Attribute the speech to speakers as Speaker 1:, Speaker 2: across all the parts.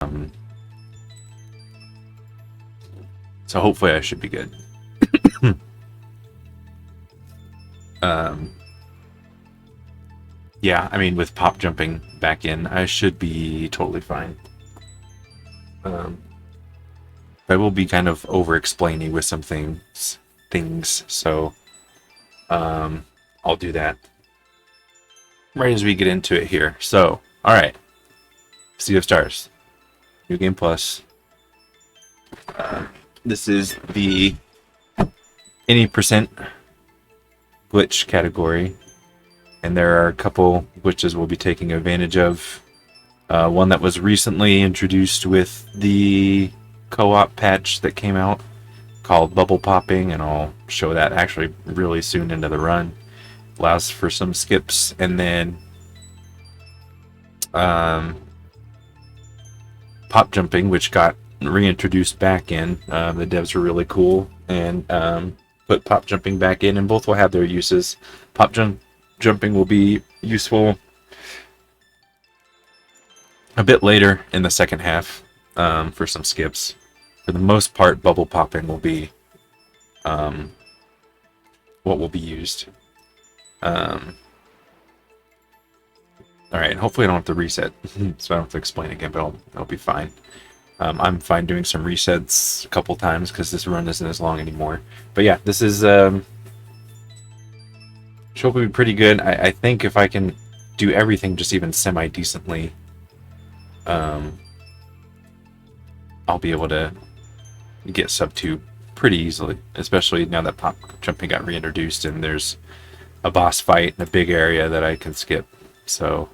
Speaker 1: Um, so hopefully I should be good. um, yeah, I mean, with pop jumping back in, I should be totally fine. I will be kind of over-explaining with some things, so I'll do that right as we get into it here. So, all right, Sea of Stars, New Game Plus. This is the any percent glitch category, and there are a couple glitches we'll be taking advantage of. One that was recently introduced with the co-op patch that came out called bubble popping, and I'll show that actually really soon into the run. Allows for some skips, and then pop jumping, which got reintroduced back in. The devs were really cool and put pop jumping back in, and both will have their uses. Jumping will be useful a bit later in the second half for some skips. For the most part, bubble popping will be what will be used. Alright, hopefully I don't have to reset, so I don't have to explain again, but I'll be fine. I'm fine doing some resets a couple times because this run isn't as long anymore. But yeah, this is should hopefully be pretty good. I think if I can do everything just even semi-decently, I'll be able to get sub 2 pretty easily, especially now that pop jumping got reintroduced and there's a boss fight in a big area that I can skip. So,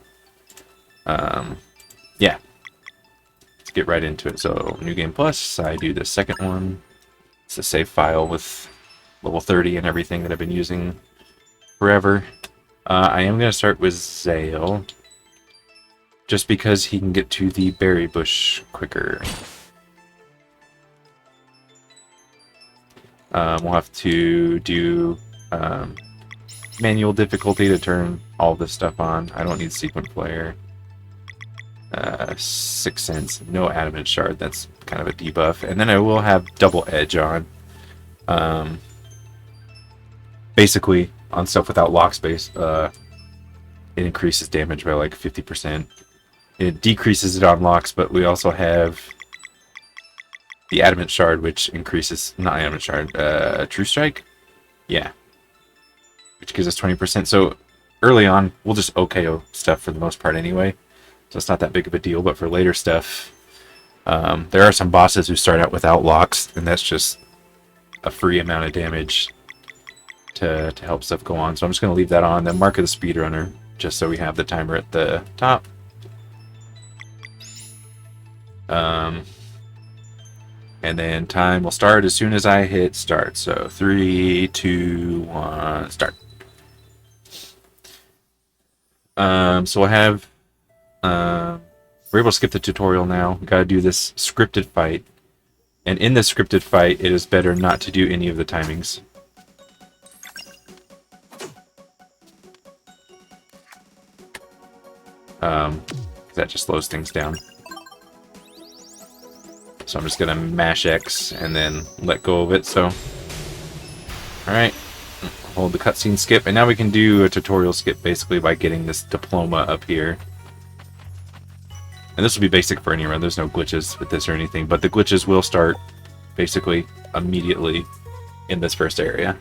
Speaker 1: yeah, let's get right into it. So, New Game Plus, I do the second one. It's a save file with level 30 and everything that I've been using forever. I am going to start with Zale, just because he can get to the berry bush quicker. We'll have to do manual difficulty to turn all this stuff on. I don't need sequent player. 6 cents, no adamant shard. That's kind of a debuff. And then I will have double edge on. Basically, on stuff without lock space, it increases damage by like 50%. It decreases it on locks, but we also have the adamant shard, which increases, not adamant shard, true strike? Yeah. Which gives us 20%. So early on, we'll just OKO stuff for the most part anyway. So it's not that big of a deal, but for later stuff, there are some bosses who start out without locks, and that's just a free amount of damage to help stuff go on. So I'm just going to leave that on. Then Mark of the Speedrunner, just so we have the timer at the top. And then time will start as soon as I hit start. So 3, 2, 1, start. So we'll have we're able to skip the tutorial now. We gotta do this scripted fight. And in this scripted fight, it is better not to do any of the timings. That just slows things down. So I'm just gonna mash X and then let go of it. So, alright, hold the cutscene skip, and now we can do a tutorial skip basically by getting this diploma up here. And this will be basic for any run. There's no glitches with this or anything, but the glitches will start basically immediately in this first area.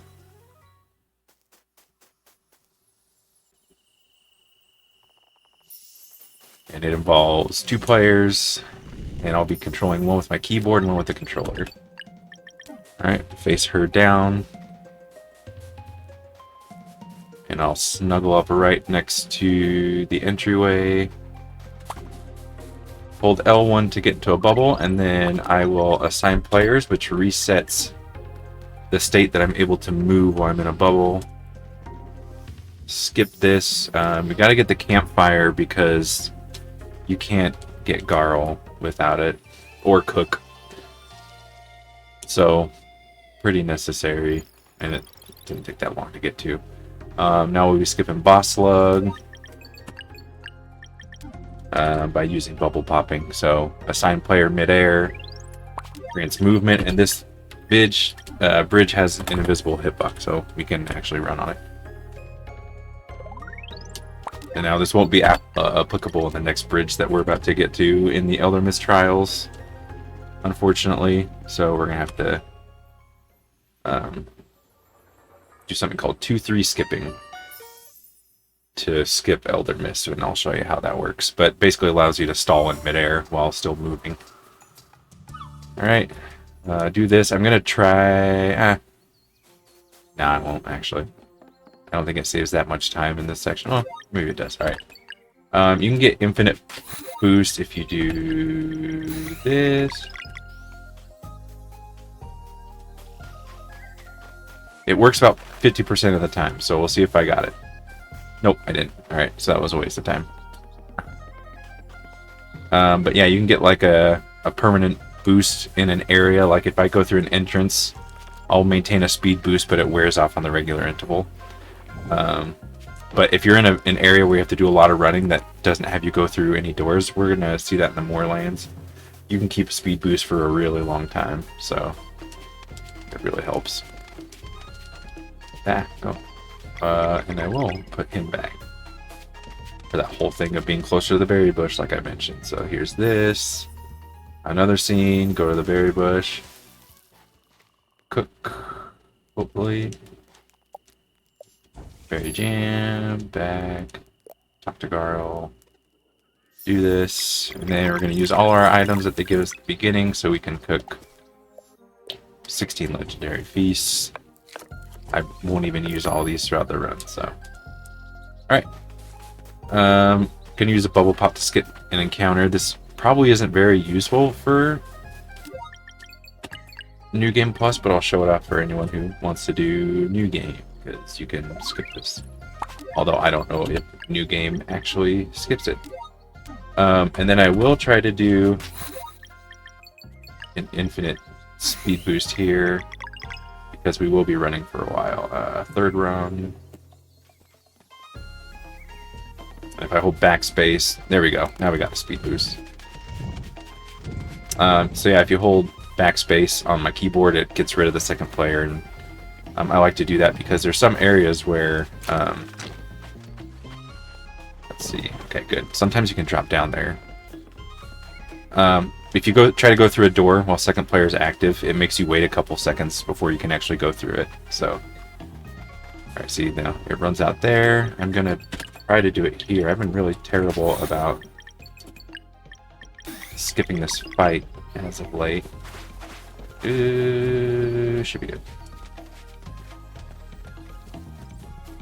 Speaker 1: And it involves 2 players, and I'll be controlling one with my keyboard and one with the controller. Alright, face her down. And I'll snuggle up right next to the entryway. Hold L1 to get into a bubble, and then I will assign players, which resets the state that I'm able to move while I'm in a bubble. Skip this. We gotta get the campfire because you can't get Garl without it, or Cook. So, pretty necessary, and it didn't take that long to get to. Now we'll be skipping Boss Slug. by using bubble popping. So assign player midair, grants movement, and this bridge has an invisible hitbox, so we can actually run on it. And now this won't be applicable in the next bridge that we're about to get to in the Elder Mist Trials, unfortunately. So we're going to have to do something called 2-3 skipping to skip Elder Mist, and I'll show you how that works. But basically allows you to stall in midair while still moving. Alright, do this. I'm going to try... Nah, I won't, actually. I don't think it saves that much time in this section. Oh, maybe it does. Alright. You can get infinite boost if you do this. It works about 50% of the time, so we'll see if I got it. Nope, I didn't. Alright, so that was a waste of time. But yeah, you can get like a permanent boost in an area. Like if I go through an entrance, I'll maintain a speed boost, but it wears off on the regular interval. But if you're in an area where you have to do a lot of running that doesn't have you go through any doors, we're going to see that in the Moorlands. You can keep a speed boost for a really long time, so it really helps. And I will put him back for that whole thing of being closer to the berry bush, like I mentioned. So here's this. Another scene, go to the berry bush. Cook, hopefully. Berry jam, back, talk to Garl, do this, and then we're going to use all our items that they give us at the beginning so we can cook 16 legendary feasts. I won't even use all these throughout the run, so. Alright. Gonna use a bubble pop to skip an encounter. This probably isn't very useful for New Game Plus, but I'll show it off for anyone who wants to do New Game, because you can skip this. Although I don't know if New Game actually skips it. And then I will try to do an infinite speed boost here, because we will be running for a while. Third run. If I hold backspace, there we go. Now we got a speed boost. So yeah, if you hold backspace on my keyboard, it gets rid of the second player, and I like to do that because there's some areas where let's see. Okay, good. Sometimes you can drop down there. If you try to go through a door while second player is active, it makes you wait a couple seconds before you can actually go through it. So, alright, see now it runs out there. I'm gonna try to do it here. I've been really terrible about skipping this fight as of late. Should be good.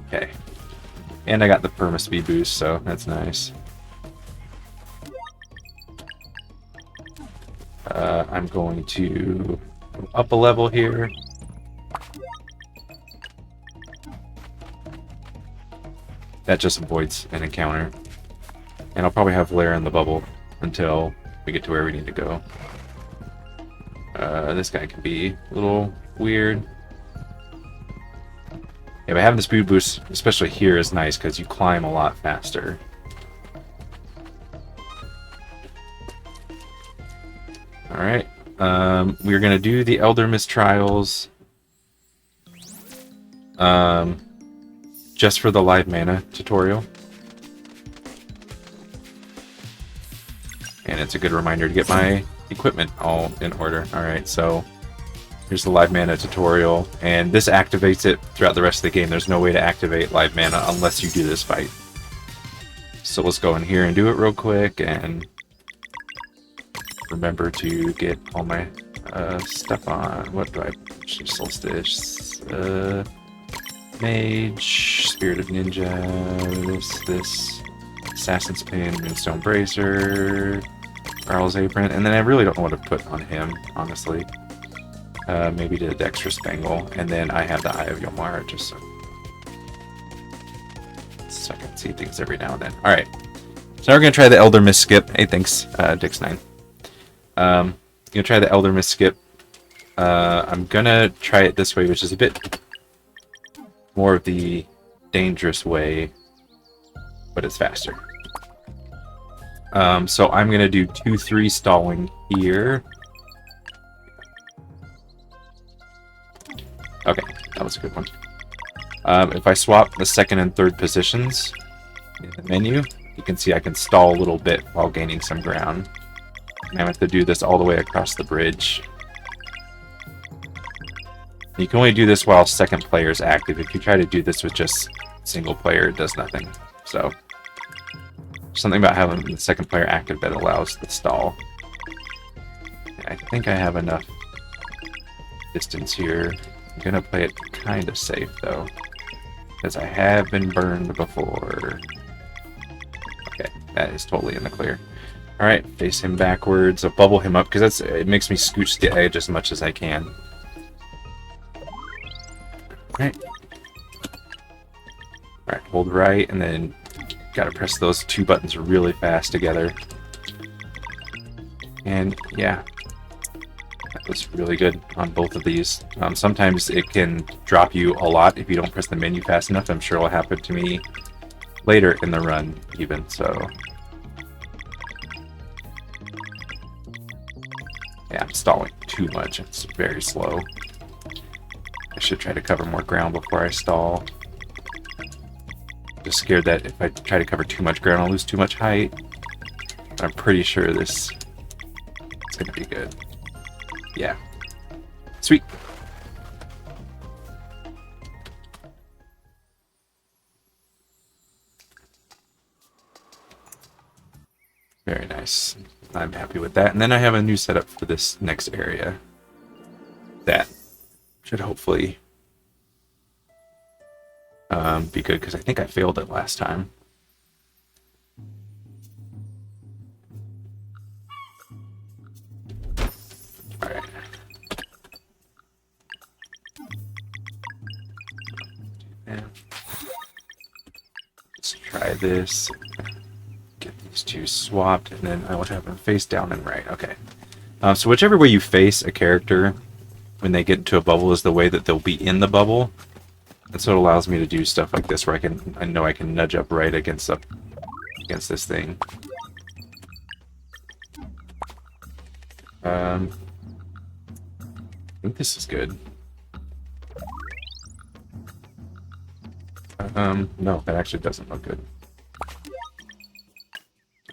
Speaker 1: Okay. And I got the perma speed boost, so that's nice. I'm going to go up a level here. That just avoids an encounter. And I'll probably have Lair in the bubble until we get to where we need to go. This guy can be a little weird. Yeah, but having the speed boost, especially here, is nice because you climb a lot faster. Alright. We're going to do the Elder Mist Trials. Just for the live mana tutorial. And it's a good reminder to get my equipment all in order. Alright, so here's the live mana tutorial, and this activates it throughout the rest of the game. There's no way to activate live mana unless you do this fight. So let's go in here and do it real quick, and remember to get all my stuff on. What do I... Solstice, Mage, Spirit of Ninja, this, Assassin's Pin, Moonstone Bracer, Garl's Apron, and then I really don't know what to put on him, honestly. Maybe the Dexterous Spangle, and then I have the Eye of Yomara just so I can see things every now and then. Alright, so now we're going to try the Elder Mist skip. Hey, thanks, Dix9. I'm going to try the Elder Mist skip. I'm going to try it this way, which is a bit more of the dangerous way, but it's faster. So I'm going to do 2-3 stalling here. Okay, that was a good one. If I swap the second and third positions in the menu, you can see I can stall a little bit while gaining some ground. And I have to do this all the way across the bridge. You can only do this while second player is active. If you try to do this with just single player, it does nothing. So, something about having the second player active that allows the stall. I think I have enough distance here. I'm gonna play it kind of safe though, because I have been burned before. Okay, that is totally in the clear. All right, face him backwards. I'll bubble him up because it makes me scooch the edge as much as I can. All right, hold right, and then gotta press those two buttons really fast together. And yeah, that was really good on both of these. Sometimes it can drop you a lot if you don't press the menu fast enough. I'm sure it'll happen to me later in the run, even so. Yeah, I'm stalling too much. It's very slow. I should try to cover more ground before I stall. Just scared that if I try to cover too much ground, I'll lose too much height. But I'm pretty sure this is going to be good. Yeah. Sweet. Very nice. I'm happy with that. And then I have a new setup for this next area. That should hopefully be good, because I think I failed it last time. Alright. Let's try this. Get these two swapped, and then I will have them face down and right. Okay. So whichever way you face a character when they get into a bubble is the way that they'll be in the bubble. And so it allows me to do stuff like this where I know I can nudge up right against this thing. I think this is good. No, that actually doesn't look good.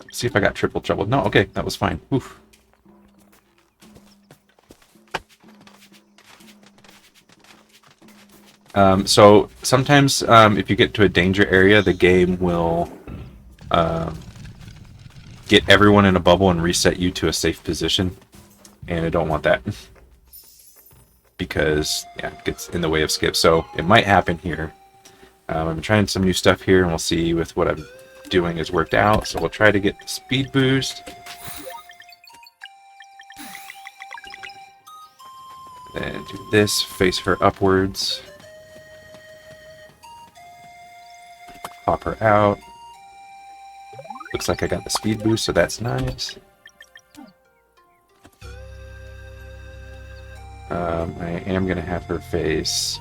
Speaker 1: Let's see if I got triple trouble. No, okay, that was fine. Oof. So sometimes if you get to a danger area, the game will get everyone in a bubble and reset you to a safe position. And I don't want that. Because, yeah, it gets in the way of skips. So it might happen here. I'm trying some new stuff here, and we'll see if what I'm doing has worked out. So we'll try to get the speed boost. Then do this, face her upwards. Pop her out. Looks like I got the speed boost, so that's nice. I am going to have her face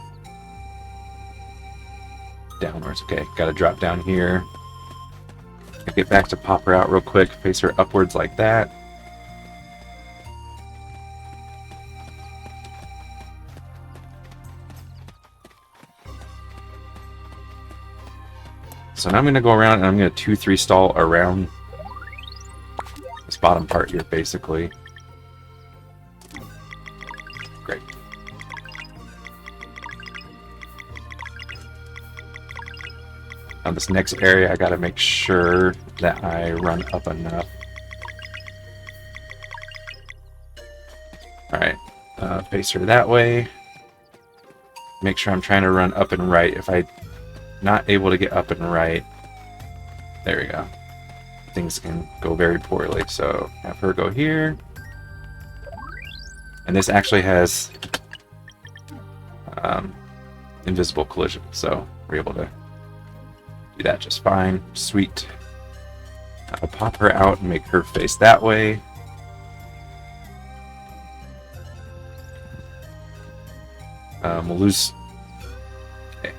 Speaker 1: downwards. Okay, got to drop down here. Get back to pop her out real quick. Face her upwards like that. So now I'm going to go around and I'm going to 2-3 stall around this bottom part here, basically. Great. Now this next area, I got to make sure that I run up enough. Alright, face her that way. Make sure I'm trying to run up and right. If I'm not able to get up and right, there we go. Things can go very poorly. So have her go here. And this actually has invisible collision, so we're able to do that just fine. Sweet. I'll pop her out and make her face that way. We'll lose... Okay.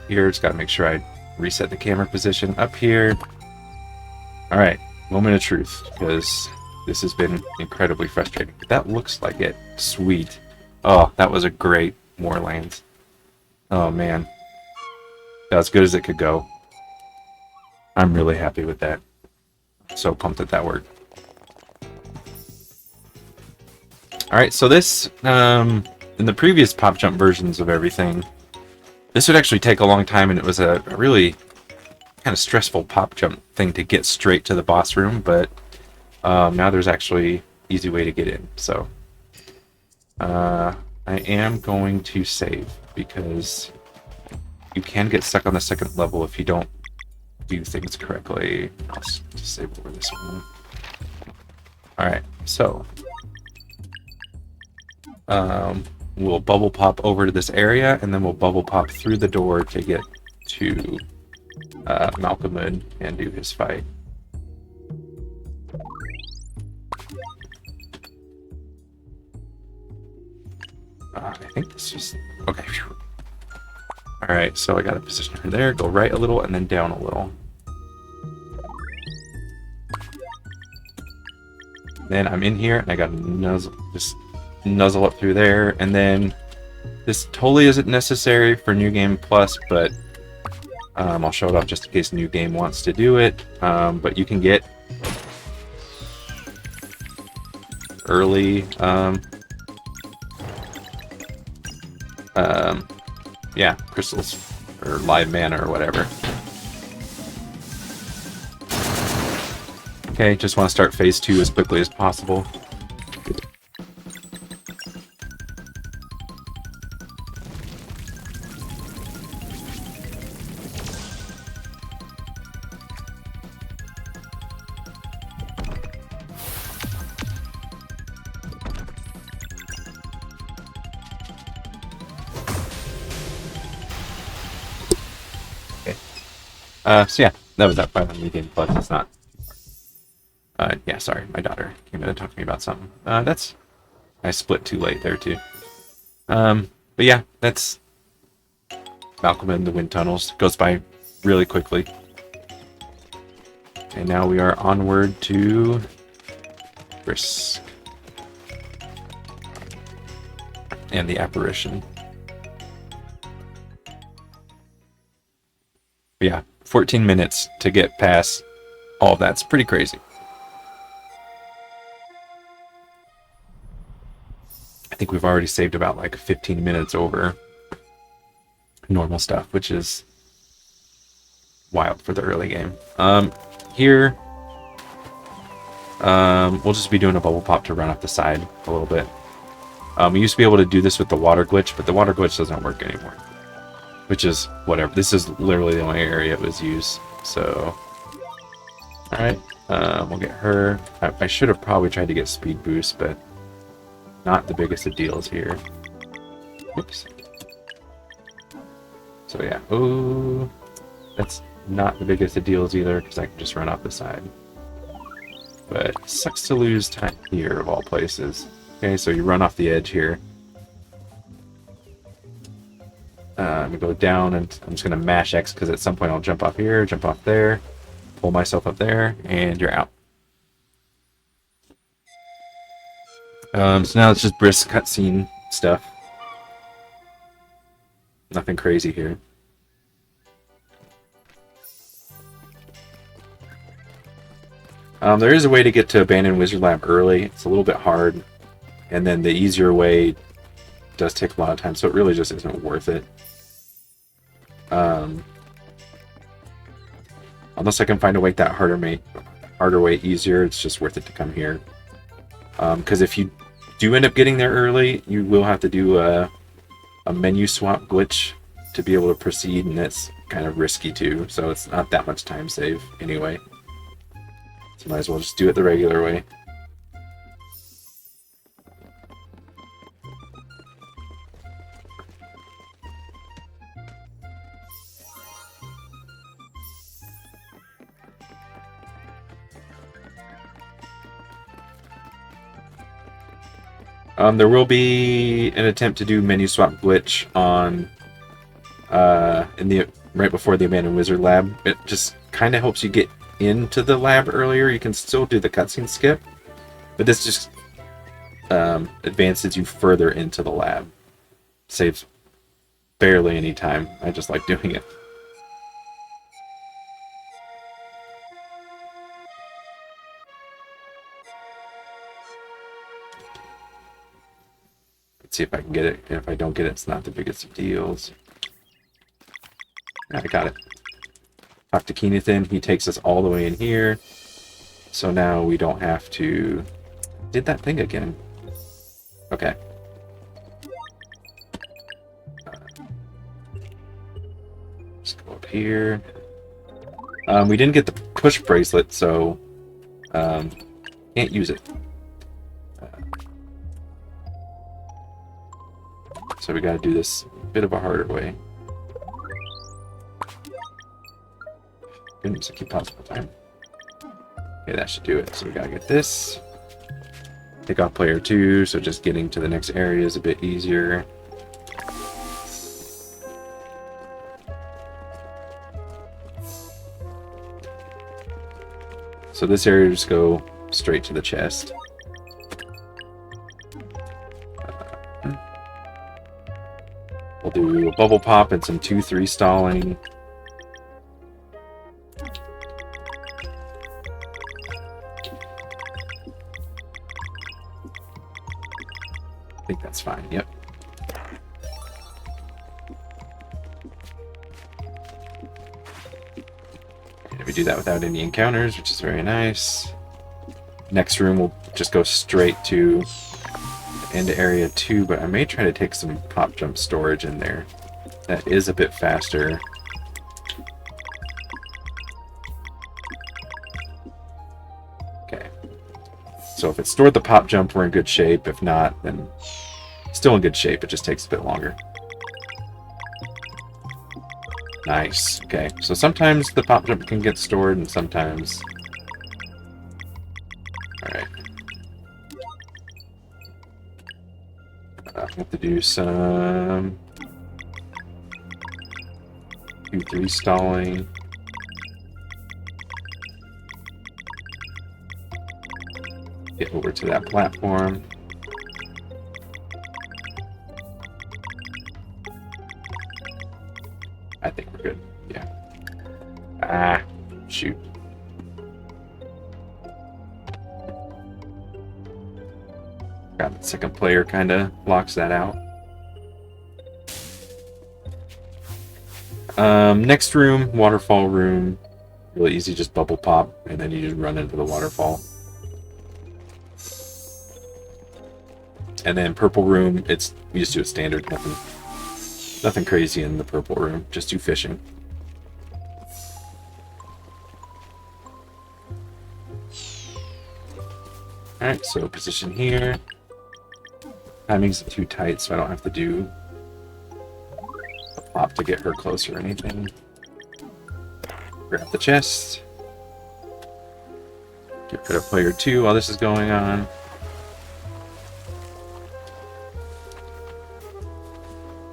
Speaker 1: Here, just gotta make sure I reset the camera position up here. Alright, we'll moment of truth, because this has been incredibly frustrating. But that looks like it. Sweet. Oh, that was a great Moorlands. Oh, man. That's as good as it could go. I'm really happy with that. So pumped that worked. Alright, so this, in the previous Pop Jump versions of everything, this would actually take a long time, and it was a really kind of stressful Pop Jump thing to get straight to the boss room, but now there's actually an easy way to get in. So I am going to save, because you can get stuck on the second level if you don't do things correctly. I'll just save over this one. Alright, so we'll bubble pop over to this area, and then we'll bubble pop through the door to get to Malcolm and do his fight. I think this is... Okay. Alright, so I got to position her there, go right a little, and then down a little. Then I'm in here, and I got to just nuzzle up through there, and then this totally isn't necessary for New Game Plus, but I'll show it off just in case New Game wants to do it. But you can get early yeah, crystals or live mana or whatever. Okay, just want to start phase 2 as quickly as possible. So yeah, that was that 500 Game Plus. It's not. Yeah, sorry, my daughter came in to talk to me about something. I split too late there too. But yeah, that's Malcolm in the Wind Tunnels. Goes by really quickly. And now we are onward to Brisk and the Apparition. But yeah, 14 minutes to get past all of that's pretty crazy. I think we've already saved about like 15 minutes over normal stuff, which is wild for the early game. Here, we'll just be doing a bubble pop to run off the side a little bit. We used to be able to do this with the water glitch, but the water glitch doesn't work anymore. Which is whatever. This is literally the only area it was used. So, alright, we'll get her. I should have probably tried to get speed boost, but not the biggest of deals here. Oops. So yeah, oh, that's not the biggest of deals either, because I can just run off the side. But sucks to lose time here, of all places. Okay, so you run off the edge here. I'm going to go down, and I'm just going to mash X, because at some point I'll jump off here, jump off there, pull myself up there, and you're out. So now it's just brisk cutscene stuff. Nothing crazy here. There is a way to get to Abandoned Wizard Lab early. It's a little bit hard, and then the easier way does take a lot of time, so it really just isn't worth it. Unless I can find a way that harder way easier, it's just worth it to come here. Because if you do end up getting there early, you will have to do a menu swap glitch to be able to proceed, and that's kind of risky too, so it's not that much time save anyway. So might as well just do it the regular way. There will be an attempt to do menu swap glitch on right before the Abandoned Wizard Lab. It just kind of helps you get into the lab earlier, you can still do the cutscene skip, but this just advances you further into the lab. Saves barely any time. I just like doing it. Let's see if I can get it. If I don't get it, it's not the biggest of deals. I got it. Talk to Keenathan. He takes us all the way in here. So now we don't have to... Did that thing again. Okay. Let's go up here. We didn't get the push bracelet, so... can't use it. So we gotta do this a bit of a harder way. Goodness, I keep pausing the time. Okay, that should do it. So we gotta get this. Take off player 2, so just getting to the next area is a bit easier. So this area, just go straight to the chest. We'll do a bubble pop and some 2-3 stalling. I think that's fine, yep. And we do that without any encounters, which is very nice. Next room, we'll just go straight to into area 2, but I may try to take some pop jump storage in there. That is a bit faster. Okay. So if it's stored the pop jump, we're in good shape. If not, then still in good shape. It just takes a bit longer. Nice. Okay. So sometimes the pop jump can get stored, and sometimes... Alright. I have to do some 2-3 stalling. Get over to that platform. I think we're good. Yeah. Ah, shoot. The second player kind of blocks that out. Next room, waterfall room. Really easy, just bubble pop, and then you just run into the waterfall. And then purple room, we just do a standard, nothing crazy in the purple room, just do fishing. Alright, so position here. Timing's too tight, so I don't have to do a pop to get her close or anything. Grab the chest. Get rid of player 2 while this is going on.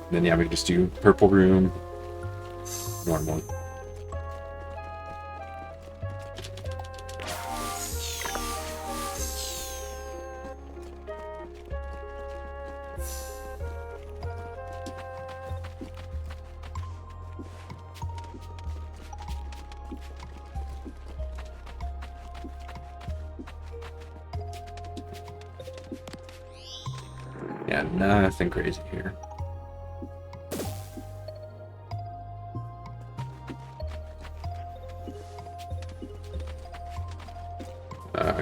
Speaker 1: And then yeah, we can just do purple room, normal. Yeah, nothing crazy here.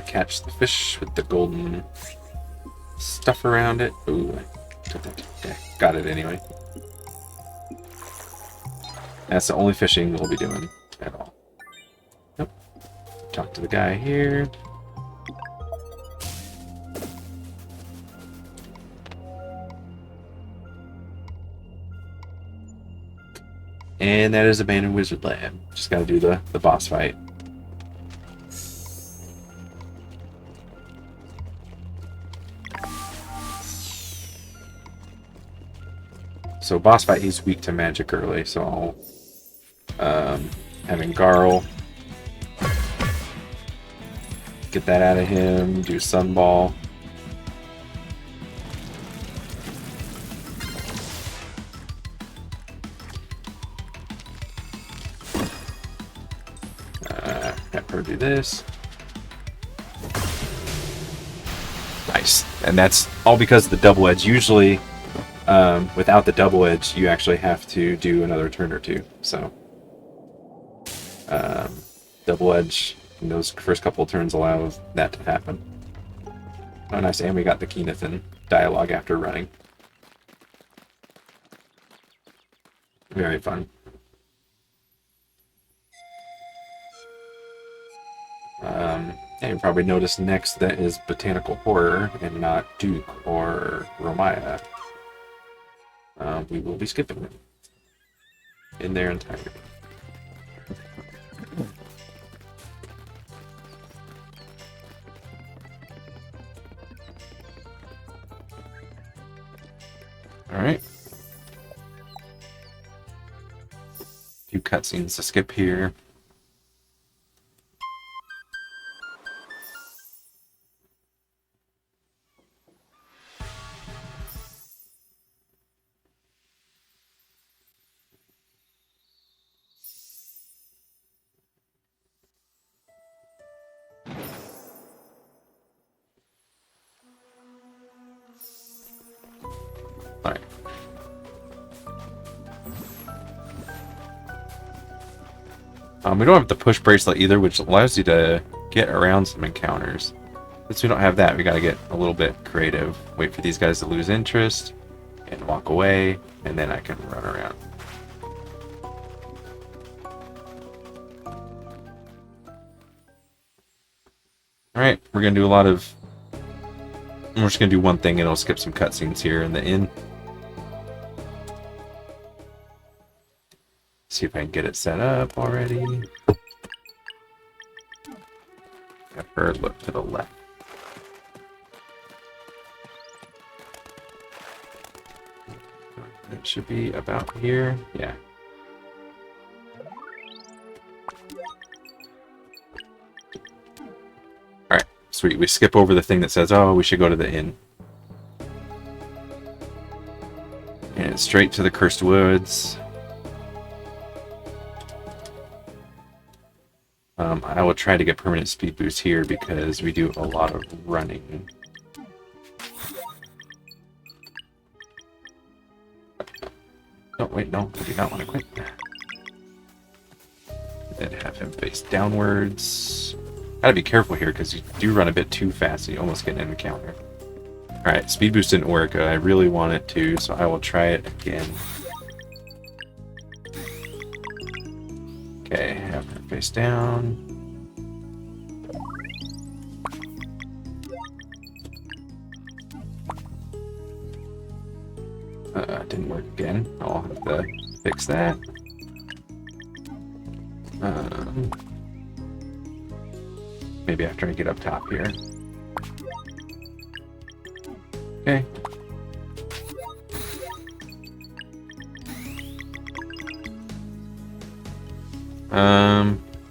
Speaker 1: Catch the fish with the golden stuff around it. Ooh, I took that. Okay, got it anyway. That's the only fishing we'll be doing at all. Nope. Talk to the guy here. And that is Abandoned Wizard Lab. Just gotta do the boss fight. So boss fight, he's weak to magic early, so I'll, having Garl Get that out of him. Do Sunball. Have her do this. Nice. And that's all because of the double edge. Usually, without the double edge, you actually have to do another turn or two. So, double edge in those first couple of turns allows that to happen. Oh, nice. And we got the Keenathan dialogue after running. Very fun. And you probably noticed next that is Botanical Horror and not Duke or Romaya. We will be skipping them in their entirety. Alright. A few cutscenes to skip here. Alright. We don't have the push bracelet either, which allows you to get around some encounters. Since we don't have that, we gotta get a little bit creative. Wait for these guys to lose interest, and walk away, and then I can run around. Alright, we're gonna do a lot of... We're just gonna do one thing, and I'll skip some cutscenes here in the inn. See if I can get it set up already. Have her look to the left. It should be about here. Yeah. Alright, sweet. We skip over the thing that says, oh, we should go to the inn. And straight to the Cursed Woods. I will try to get permanent speed boost here because we do a lot of running. Oh, wait, no, I do not want to quit. And have him face downwards. Gotta be careful here because you do run a bit too fast and you almost get an encounter. Alright, speed boost didn't work. I really want it to, so I will try it again. Okay, have her face down. Didn't work again. I'll have to fix that. Maybe after I get up top here. Okay.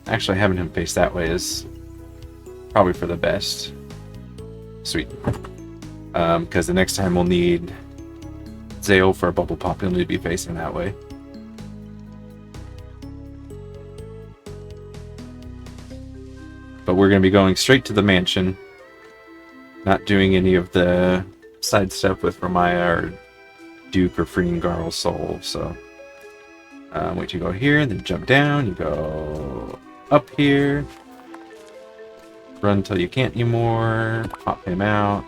Speaker 1: Actually having him face that way is probably for the best. Sweet. Because the next time we'll need Zale for a bubble pop, he'll need to be facing that way. But we're going to be going straight to the mansion. Not doing any of the side stuff with Romaya or Duke or freeing Garl's soul, so... wait, you go here, then jump down, you go up here. Run until you can't anymore. Pop him out.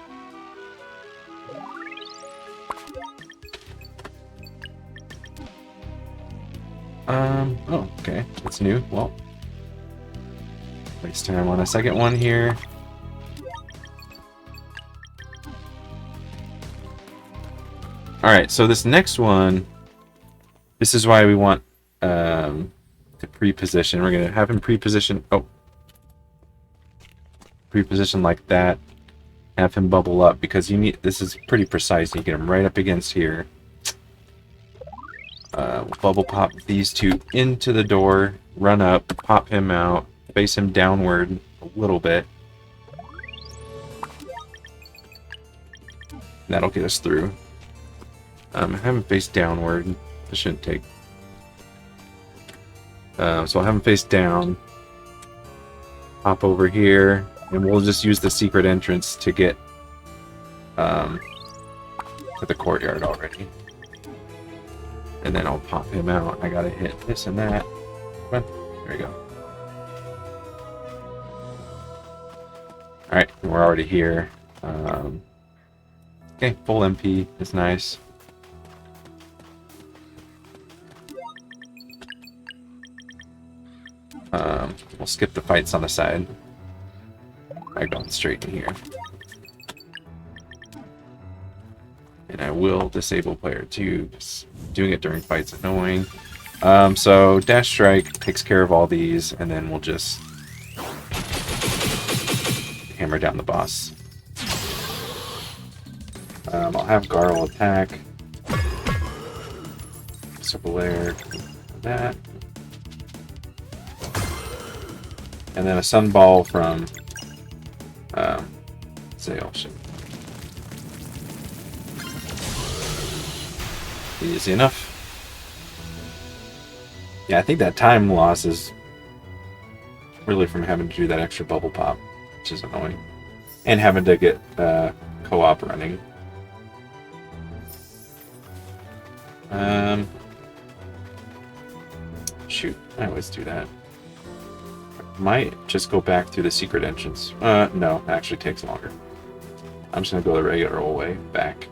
Speaker 1: Oh, okay. That's new. Well, waste time on a second one here. Alright, so this next one, this is why we want to pre-position. We're going to have him pre-position. Oh. Pre-position like that. Have him bubble up because you need, this is pretty precise. You get him right up against here. Bubble pop these two into the door, run up, pop him out, face him downward a little bit, That'll get us through. I have him face downward. This shouldn't take. So I'll have him face down. Hop over here, and we'll just use the secret entrance to get to the courtyard already. And then I'll pop him out. I gotta hit this and that. Come on. There we go. Alright, we're already here. Okay, full MP is nice. We'll skip the fights on the side. I'm going straight in here. And I will disable player 2, because doing it during fights is annoying. So Dash Strike takes care of all these, and then we'll just hammer down the boss. I'll have Garl attack. Circle Air, that. And then a Sunball from Zale. Easy enough. Yeah, I think that time loss is really from having to do that extra bubble pop, which is annoying. And having to get co-op running. Shoot, I always do that. Might just go back through the secret entrance. No, it actually takes longer. I'm just gonna go the regular old way back.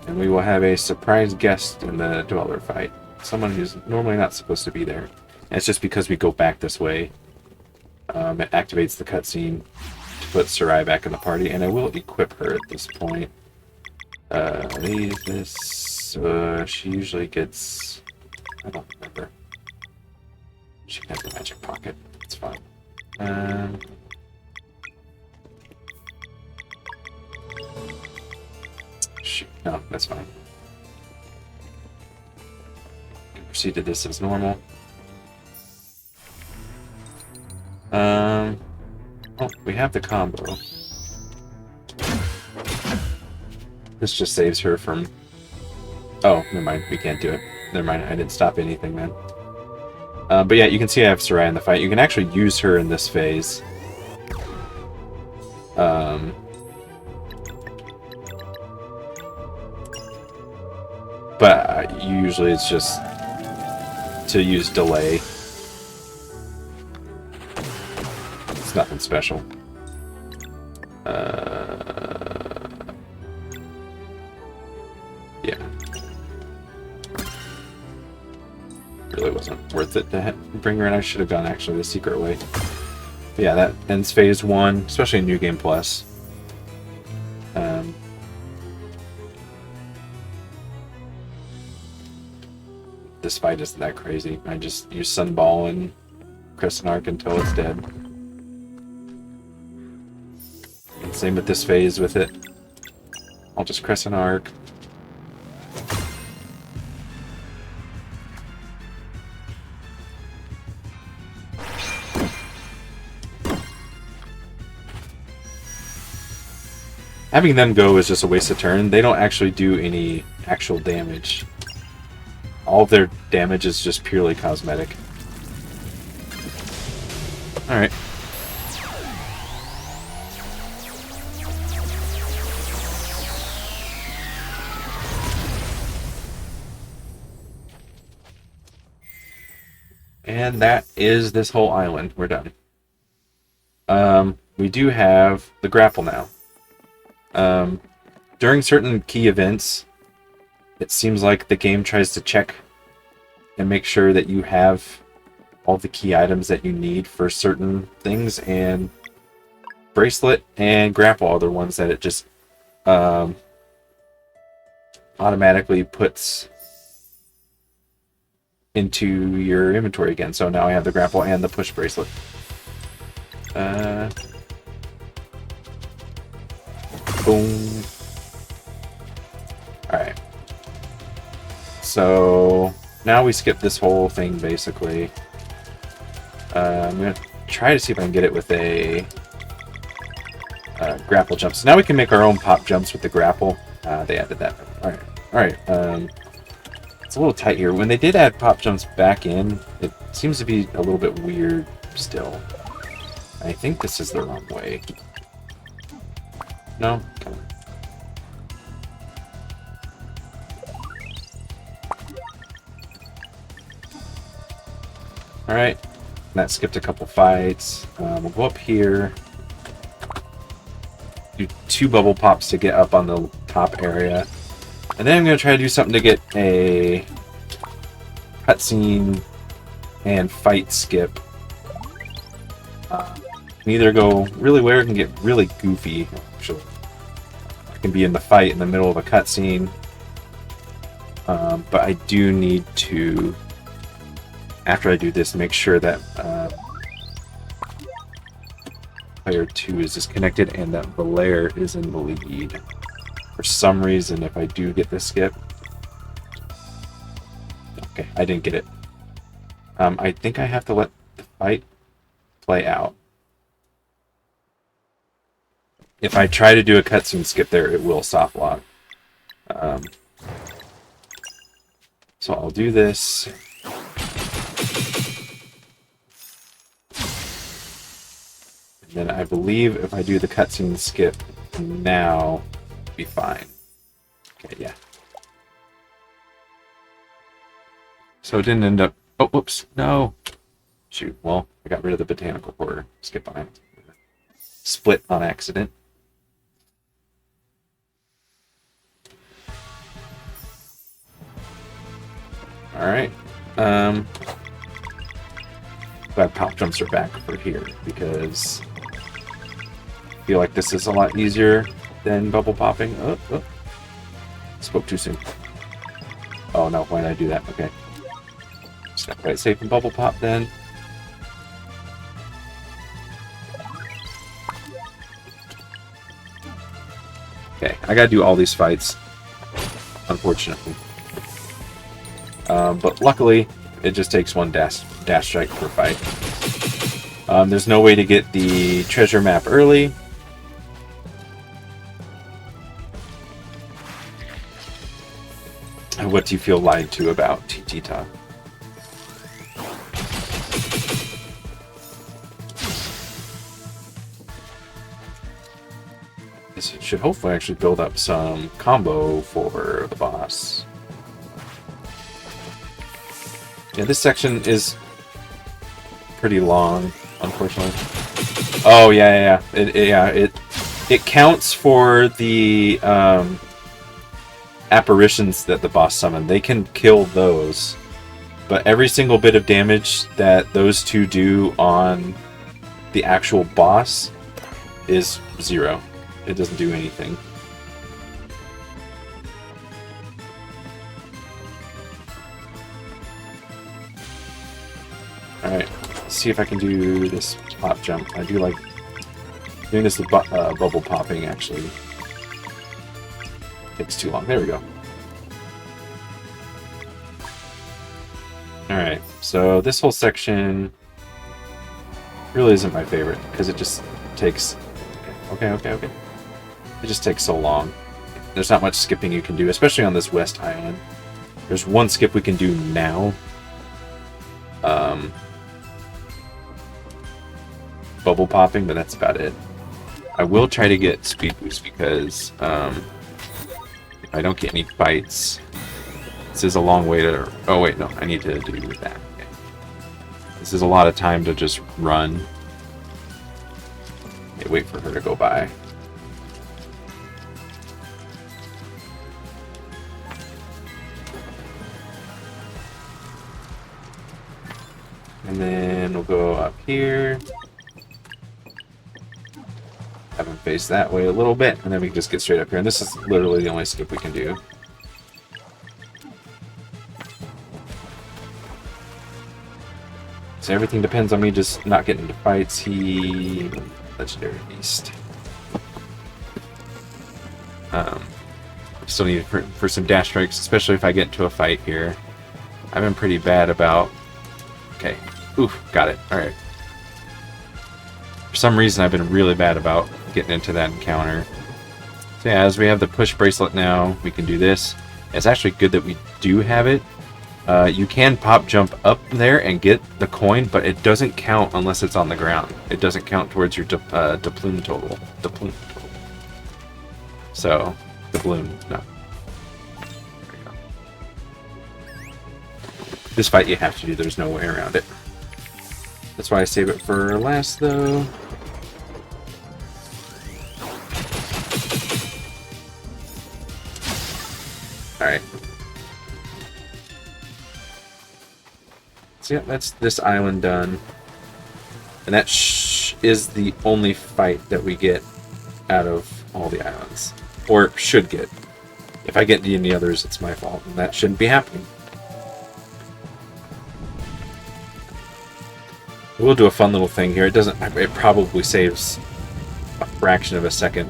Speaker 1: And we will have a surprise guest in the Dweller fight. Someone who's normally not supposed to be there. And it's just because we go back this way. It activates the cutscene to put Sarai back in the party, and I will equip her at this point. Leave this. She usually gets. I don't remember. She has the magic pocket. It's fine. Shoot. No, that's fine. Proceed to this as normal. Oh, we have the combo. This just saves her from... Oh, never mind. We can't do it. Never mind. I didn't stop anything, man. But yeah, you can see I have Sarai in the fight. You can actually use her in this phase. But usually it's just to use delay. It's nothing special. Yeah. Really wasn't worth it to bring her in. I should have gone actually the secret way. But yeah, that ends phase 1, especially in New Game Plus. This fight isn't that crazy. I just use Sunball and Crescent Arc until it's dead. And same with this phase with it. I'll just Crescent Arc. Having them go is just a waste of turn. They don't actually do any actual damage. All of their damage is just purely cosmetic. Alright. And that is this whole island. We're done. We do have the grapple now. During certain key events, it seems like the game tries to check and make sure that you have all the key items that you need for certain things, and Bracelet and Grapple are the ones that it just automatically puts into your inventory again. So now I have the Grapple and the Push Bracelet. Boom. Alright. So now we skip this whole thing basically. I'm gonna try to see if I can get it with a grapple jump. So now we can make our own pop jumps with the grapple. They added that. Alright. Alright. It's a little tight here. When they did add pop jumps back in, it seems to be a little bit weird still. I think this is the wrong way. No? Come on. Alright. That skipped a couple fights. We'll go up here. Do 2 bubble pops to get up on the top area. And then I'm going to try to do something to get a cutscene and fight skip. Can either go really weird, it can get really goofy. Actually, I can be in the fight in the middle of a cutscene. But I do need to, after I do this, make sure that player 2 is disconnected and that Valere is in the lead. For some reason, if I do get this skip... Okay, I didn't get it. I think I have to let the fight play out. If I try to do a cutscene skip there, it will soft lock. So I'll do this. And then I believe if I do the cutscene skip now, it'll be fine. Okay, yeah. So it didn't end up... Oh, whoops. No. Shoot. Well, I got rid of the botanical quarter. Skip on it. Split on accident. Alright. Glad pop jumps are back for here, because I feel like this is a lot easier than bubble popping. Oh. Spoke too soon. Oh no, why did I do that? Okay. Step right safe and bubble pop then. Okay, I gotta do all these fights, unfortunately. But luckily, it just takes one dash strike per fight. There's no way to get the treasure map early. What do you feel lied to about Titita? This should hopefully actually build up some combo for the boss. Yeah, this section is pretty long, unfortunately. Oh yeah. It counts for the apparitions that the boss summoned. They can kill those, but every single bit of damage that those two do on the actual boss is 0. It doesn't do anything. Alright, let's see if I can do this pop jump. I do like doing this with bubble popping, actually. Takes too long. There we go. Alright, so this whole section really isn't my favorite, because it just takes... Okay. It just takes so long. There's not much skipping you can do, especially on this West Island. There's one skip we can do now. Bubble popping, but that's about it. I will try to get speed boost because if I don't get any fights, this is a long way to... Oh wait, no, I need to do that. Okay. This is a lot of time to just run. Okay, wait for her to go by. And then we'll go up here. Have him face that way a little bit, and then we can just get straight up here. And this is literally the only skip we can do. So everything depends on me just not getting into fights. He... Legendary Beast. Still need it for some dash strikes, especially if I get into a fight here. I've been pretty bad about... Okay. Oof, got it. Alright. For some reason, I've been really bad about getting into that encounter. So yeah, as we have the push bracelet now, we can do this. It's actually good that we do have it. You can pop jump up there and get the coin, but it doesn't count unless it's on the ground. It doesn't count towards your doubloon total. Doubloon total. So, doubloon, no. There you go. This fight you have to do, there's no way around it. That's why I save it for last, though. Alright. So yeah, that's this island done. And that is the only fight that we get out of all the islands. Or should get. If I get any others, it's my fault. And that shouldn't be happening. We'll do a fun little thing here. It probably saves a fraction of a second.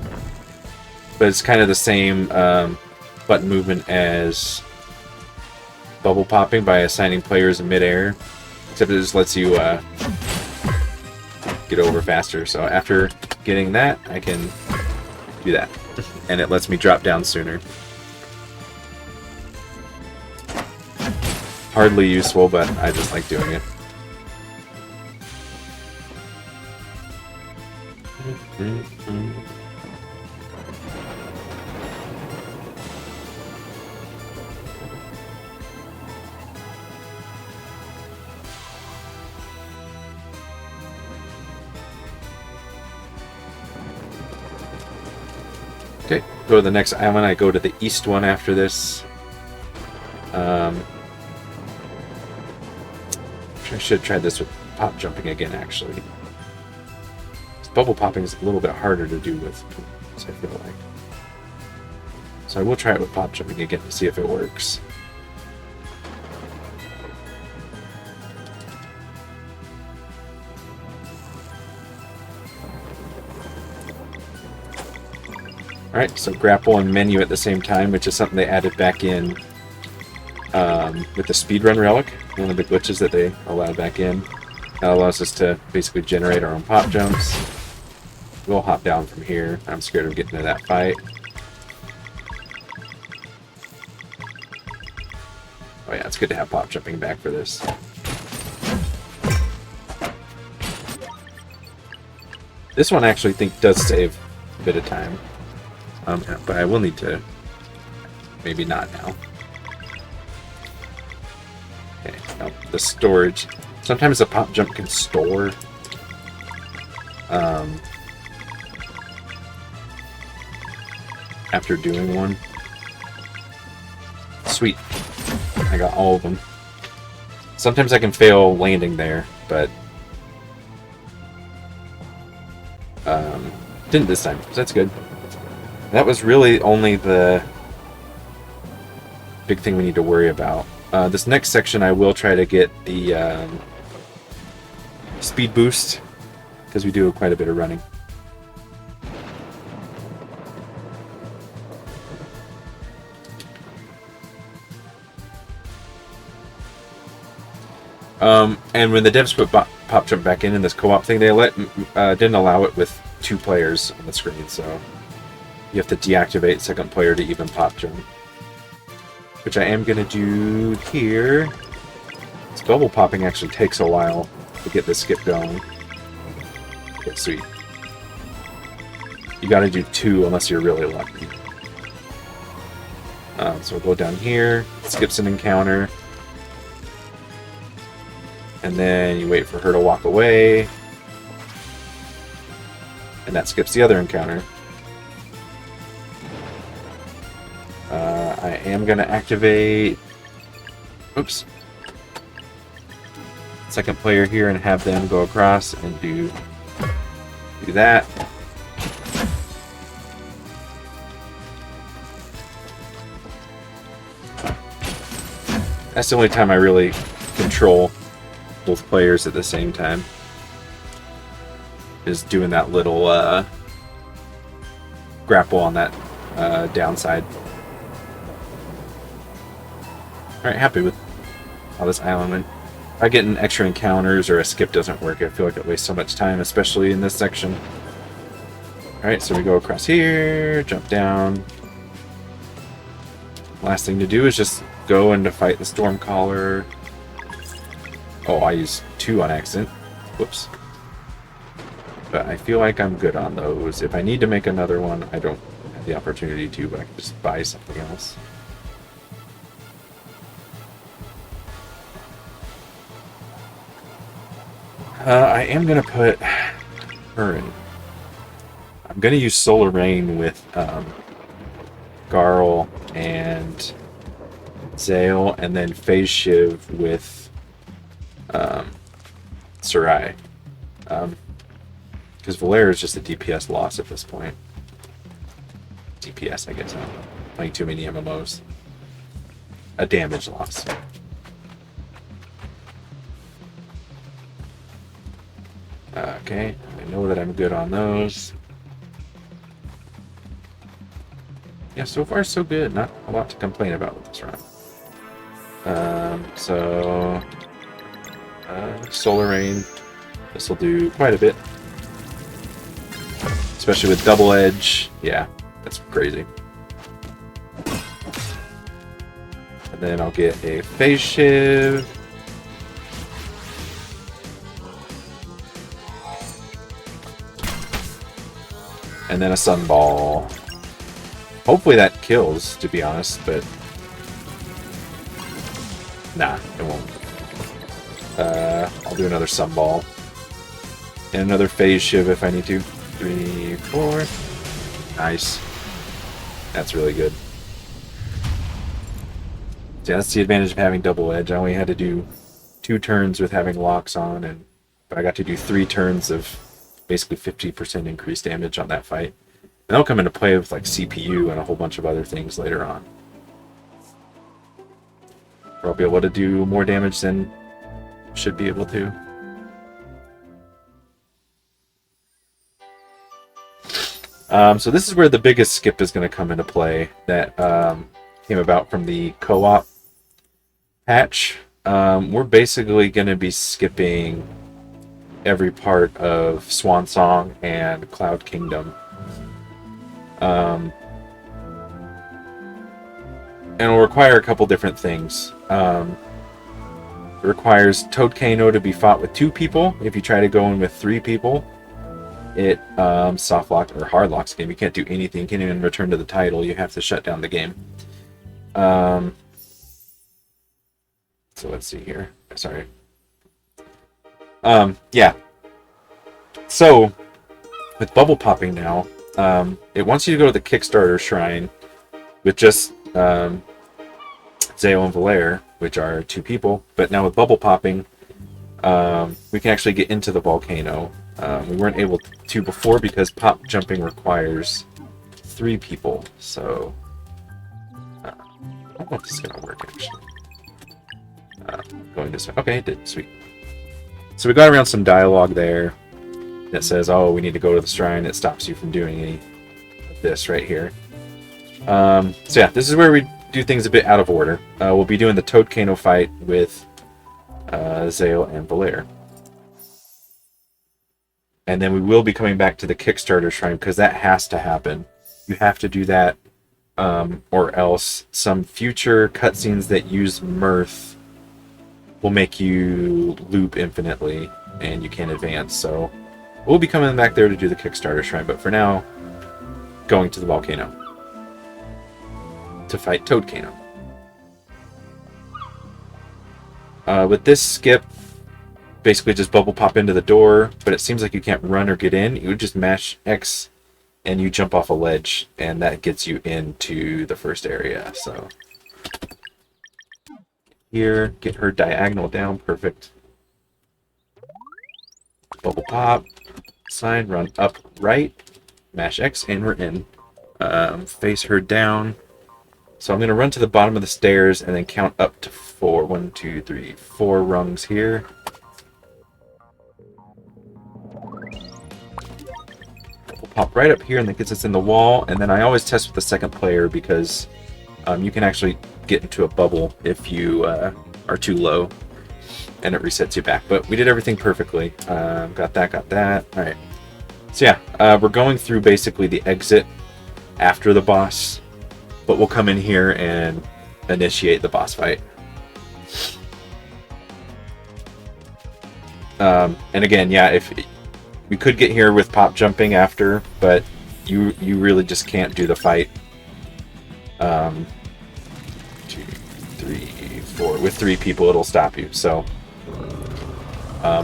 Speaker 1: But it's kind of the same button movement as bubble popping by assigning players in midair. Except it just lets you get over faster. So after getting that, I can do that. And it lets me drop down sooner. Hardly useful, but I just like doing it. Okay, go to the next island. I go to the east one after this. I should have tried this with pop jumping again, actually. Bubble popping is a little bit harder to do with pools, I feel like. So I will try it with pop jumping again to see if it works. Alright, so grapple and menu at the same time, which is something they added back in with the speedrun relic, one of the glitches that they allowed back in. That allows us to basically generate our own pop jumps. We'll hop down from here. I'm scared of getting into that fight. Oh yeah, it's good to have pop jumping back for this. This one I actually think does save a bit of time. But I will need to... Maybe not now. Okay, no, the storage. Sometimes the pop jump can store. After doing one. Sweet. I got all of them. Sometimes I can fail landing there, but... didn't this time, so that's good. That was really only the big thing we need to worry about. This next section I will try to get the speed boost, because we do quite a bit of running. And when the devs put pop jump back in this co-op thing, they didn't allow it with 2 players on the screen, so you have to deactivate second player to even pop jump. Which I am going to do here. This bubble popping actually takes a while to get this skip going. Okay, sweet. You gotta do 2 unless you're really lucky. So we'll go down here, skips an encounter. And then you wait for her to walk away. And that skips the other encounter. I am going to activate... Oops. Second player here and have them go across and do that. That's the only time I really control both players at the same time. Is doing that little grapple on that downside. Alright, happy with how this island went. If I get an extra encounters or a skip doesn't work, I feel like it wastes so much time, especially in this section. Alright, so we go across here, jump down. Last thing to do is just go and to fight the Stormcaller. Oh, I used 2 on accident. Whoops. But I feel like I'm good on those. If I need to make another one, I don't have the opportunity to, but I can just buy something else. I am going to put her in. I'm going to use Solar Rain with Garl and Zale, and then Phase Shiv with Sarai. Because Valeria is just a DPS loss at this point. DPS, I guess. I'm playing too many MMOs. A damage loss. Okay, I know that I'm good on those. Yeah, so far so good. Not a lot to complain about with this run. Solar Rain. This will do quite a bit. Especially with Double Edge. Yeah, that's crazy. And then I'll get a Phase Shiv. And then a Sunball. Hopefully that kills, to be honest, but... Nah, it won't. I'll do another Sunball. And another Phase Shiv if I need to. 3, 4. Nice. That's really good. So yeah, that's the advantage of having Double Edge. I only had to do 2 turns with having locks on, but I got to do 3 turns of basically 50% increased damage on that fight. And that'll come into play with like CPU and a whole bunch of other things later on. Or I'll be able to do more damage than should be able to. So this is where the biggest skip is going to come into play that came about from the co-op patch. We're basically going to be skipping every part of Swan Song and Cloud Kingdom. And it'll require a couple different things. It requires Toad Kano to be fought with 2 people. If you try to go in with 3 people, it soft lock or hard locks the game. You can't do anything. You can't even return to the title. You have to shut down the game. So let's see here. Sorry. Yeah. So with bubble popping now, it wants you to go to the Kickstarter shrine with just Zao and Valeria, which are 2 people. But now with bubble popping, we can actually get into the volcano. We weren't able to before because pop jumping requires 3 people. So I don't know if this is gonna work actually. Going this way. Okay, it did. Sweet. So we got around some dialogue there that says, "Oh, we need to go to the shrine." It stops you from doing any of this right here. So yeah, this is where we do things a bit out of order. We'll be doing the Toad Kano fight with Zale and Valeria. And then we will be coming back to the Kickstarter shrine because that has to happen. You have to do that, or else some future cutscenes that use Mirth will make you loop infinitely and you can't advance. So we'll be coming back there to do the Kickstarter shrine, but for now, going to the volcano to fight Toad Kano. With this skip, basically just bubble pop into the door, but it seems like you can't run or get in. You would just mash X and you jump off a ledge, and that gets you into the first area. So here, get her diagonal down, perfect. Bubble pop, sign, run up right, mash X, and we're in. Face her down. So I'm going to run to the bottom of the stairs and then count up to 4. 1, 2, 3, 4 rungs here. We'll pop right up here and that gets us in the wall. And then I always test with the second player because you can actually get into a bubble if you are too low, and it resets you back. But we did everything perfectly. Got that. All right. So yeah, we're going through basically the exit after the boss, but we'll come in here and initiate the boss fight. And again, yeah, if we could get here with pop jumping after, but you really just can't do the fight. 2, 3, 4. With 3 people, it'll stop you. So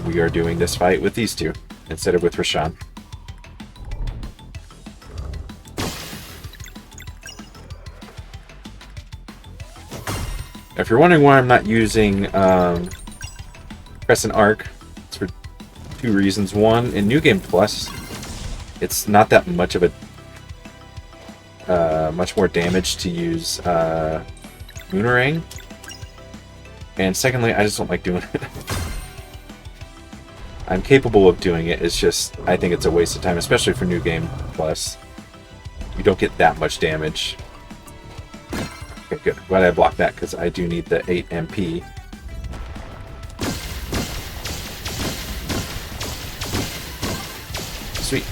Speaker 1: we are doing this fight with these 2 instead of with Resh'an. If you're wondering why I'm not using Crescent Arc, it's for 2 reasons. One, in New Game Plus, it's not that much of a much more damage to use Moonerang. And secondly, I just don't like doing it. I'm capable of doing it, it's just, I think it's a waste of time, especially for New Game Plus. You don't get that much damage. Okay, good. Glad I blocked that, because I do need the 8 MP. Sweet.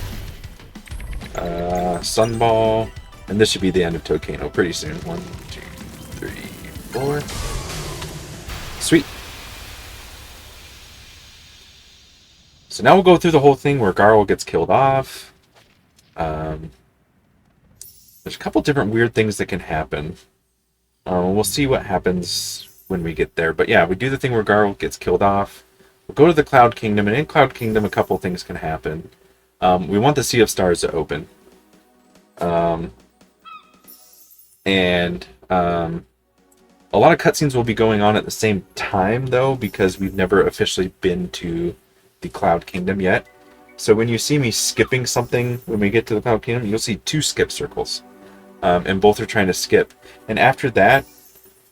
Speaker 1: Sunball. And this should be the end of Tokeno pretty soon. 1, 2, 3, 4. Sweet. So now we'll go through the whole thing where Garl gets killed off. There's a couple different weird things that can happen. We'll see what happens when we get there. But yeah, we do the thing where Garl gets killed off. We'll go to the Cloud Kingdom, and in Cloud Kingdom a couple things can happen. We want the Sea of Stars to open. A lot of cutscenes will be going on at the same time, though, because we've never officially been to the Cloud Kingdom yet. So when you see me skipping something when we get to the Cloud Kingdom, you'll see 2 skip circles. And both are trying to skip. And after that,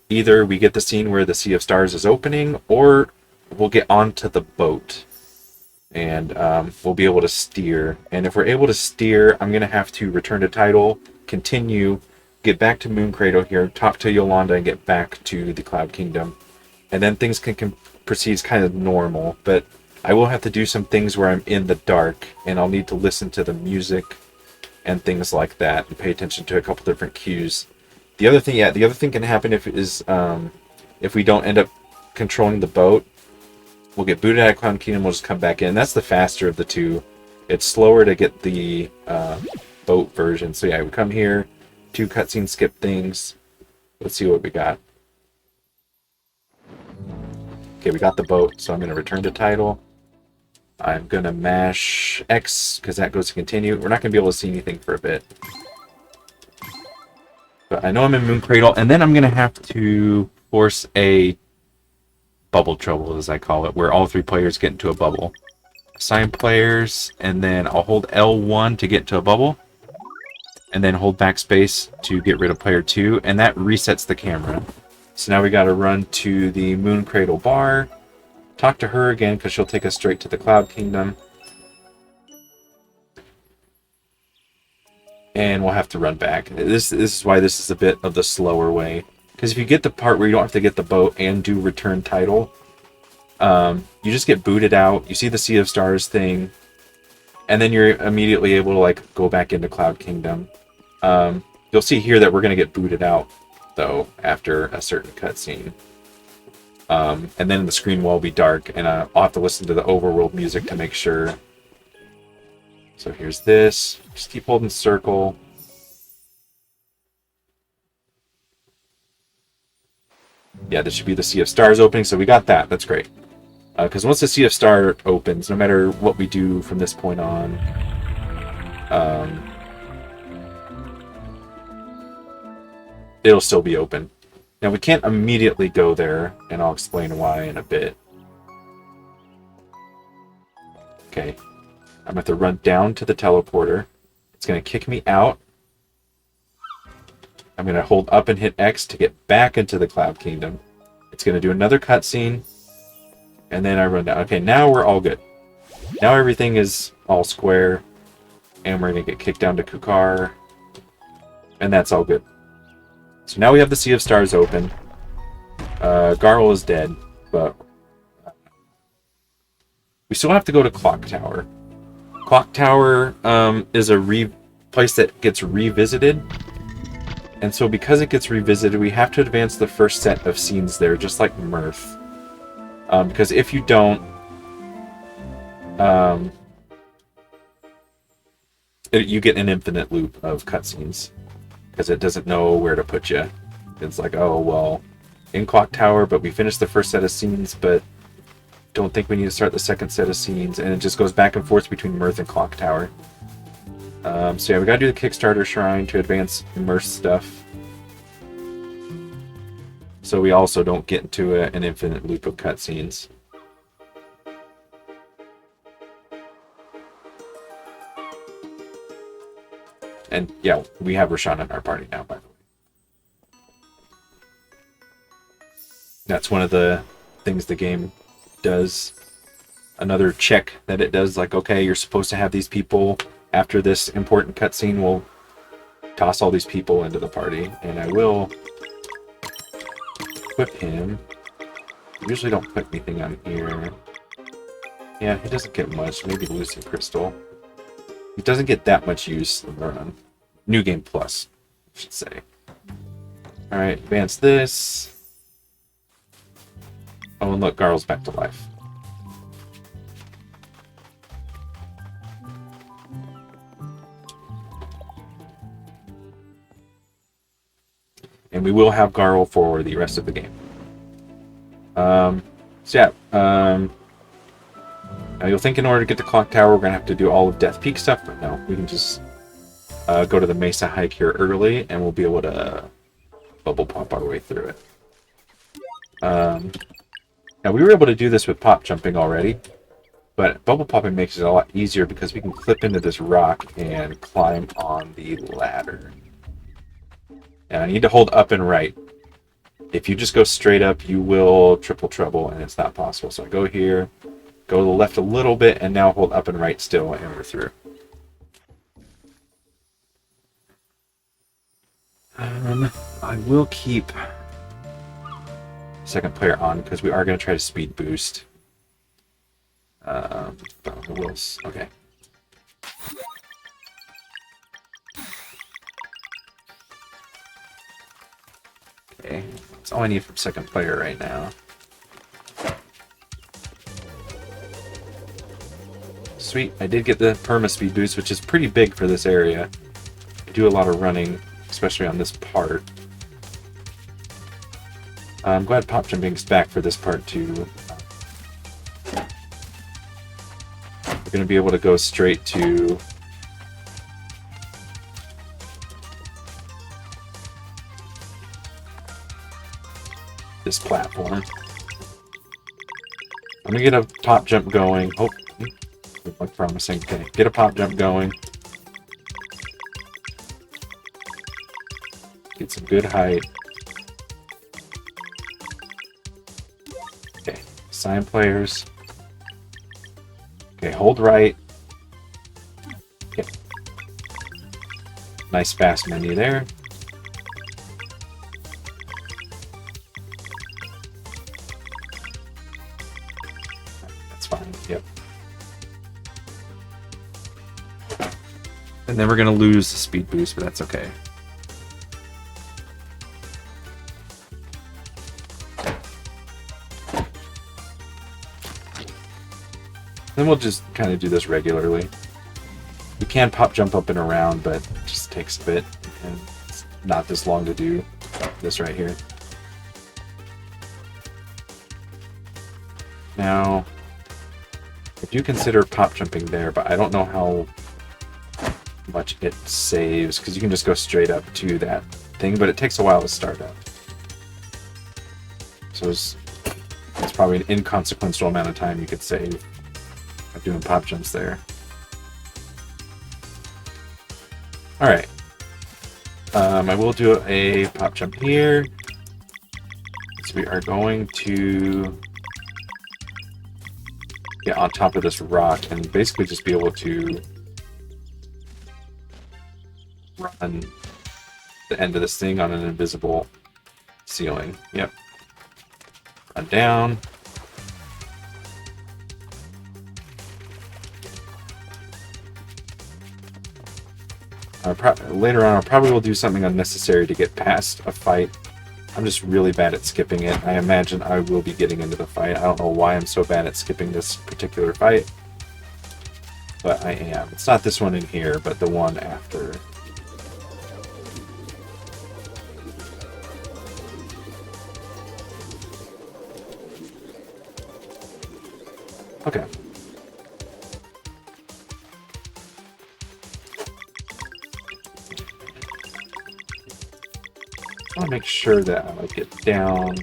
Speaker 1: either we get the scene where the Sea of Stars is opening, or we'll get onto the boat. And we'll be able to steer. And if we're able to steer, I'm going to have to return to title, continue, get back to Moon Cradle here, talk to Yolanda, and get back to the Cloud Kingdom. And then things can proceed kind of normal. But I will have to do some things where I'm in the dark, and I'll need to listen to the music and things like that, and pay attention to a couple different cues. The other thing can happen if we don't end up controlling the boat. We'll get booted out of Cloud Kingdom, we'll just come back in. That's the faster of the 2. It's slower to get the boat version. So yeah, we come here, 2 cutscene skip things. Let's see what we got. Okay, we got the boat, so I'm going to return to title. I'm going to mash X, because that goes to continue. We're not going to be able to see anything for a bit. But I know I'm in Moon Cradle, and then I'm going to have to force a bubble trouble, as I call it, where all 3 players get into a bubble. Assign players, and then I'll hold L1 to get into a bubble, and then hold backspace to get rid of player 2, and that resets the camera. So now we got to run to the Moon Cradle bar, talk to her again, because she'll take us straight to the Cloud Kingdom. And we'll have to run back. This is why this is a bit of the slower way. Because if you get the part where you don't have to get the boat and do return title, you just get booted out. You see the Sea of Stars thing, and then you're immediately able to like go back into Cloud Kingdom. You'll see here that we're going to get booted out, though, after a certain cutscene. And then the screen will be dark, and I'll have to listen to the overworld music to make sure. So here's this. Just keep holding circle. Yeah, this should be the Sea of Stars opening, so we got that. That's great. Because once the Sea of Stars opens, no matter what we do from this point on, it'll still be open. Now, we can't immediately go there, and I'll explain why in a bit. Okay. I'm going to have to run down to the teleporter. It's going to kick me out. I'm going to hold up and hit X to get back into the Cloud Kingdom. It's going to do another cutscene. And then I run down. Okay, now we're all good. Now everything is all square. And we're going to get kicked down to Kukar. And that's all good. So now we have the Sea of Stars open. Garl is dead, but we still have to go to Clock Tower. Clock Tower is a place that gets revisited. And so because it gets revisited, we have to advance the first set of scenes there, just like Mirth. Because if you don't, you get an infinite loop of cutscenes. Because it doesn't know where to put you. It's like, oh, well, in Clock Tower, but we finished the first set of scenes, but don't think we need to start the second set of scenes. And it just goes back and forth between Mirth and Clock Tower. So yeah, we gotta do the Kickstarter Shrine to advance Mirth's stuff. So we also don't get into an infinite loop of cutscenes. And yeah, we have Roshan in our party now, by the way. That's one of the things the game does. Another check that it does, like, okay, you're supposed to have these people. After this important cutscene, we'll toss all these people into the party. And I will equip him. I usually don't put anything on here. Yeah, he doesn't get much. Maybe Lucy Crystal. He doesn't get that much use in the run. New Game Plus, I should say. Alright, advance this. Oh, and look, Garl's back to life. And we will have Garl for the rest of the game. So yeah, now you'll think in order to get to Clock Tower, we're going to have to do all of Death Peak stuff, but no, we can just go to the Mesa Hike here early, and we'll be able to bubble pop our way through it. Now, we were able to do this with pop jumping already, but bubble popping makes it a lot easier because we can clip into this rock and climb on the ladder. And I need to hold up and right. If you just go straight up, you will triple trouble, and it's not possible. So I go here, go to the left a little bit, and now hold up and right still, and we're through. I will keep second player on because we are going to try to speed boost. Okay. Okay, that's all I need from second player right now. Sweet, I did get the perma speed boost, which is pretty big for this area. I do a lot of running, especially on this part. I'm glad pop jumping's back for this part too. We're going to be able to go straight to this platform. I'm going to get a pop jump going. Oh, look promising. Okay, get a pop jump going. Get some good height. Okay, assign players. Okay, hold right. Okay. Nice fast menu there. That's fine, yep. And then we're going to lose the speed boost, but that's okay. Then we'll just kind of do this regularly. We can pop jump up and around, but it just takes a bit, and it's not this long to do this right here. Now, I do consider pop jumping there, but I don't know how much it saves, because you can just go straight up to that thing, but it takes a while to start up. So it's probably an inconsequential amount of time you could save by doing pop jumps there. Alright. I will do a pop jump here. So we are going to get on top of this rock and basically just be able to run the end of this thing on an invisible ceiling. Yep. Run down. Later on, I probably will do something unnecessary to get past a fight. I'm just really bad at skipping it. I imagine I will be getting into the fight. I don't know why I'm so bad at skipping this particular fight, but I am. It's not this one in here, but the one after. Okay. I want to make sure that I get down.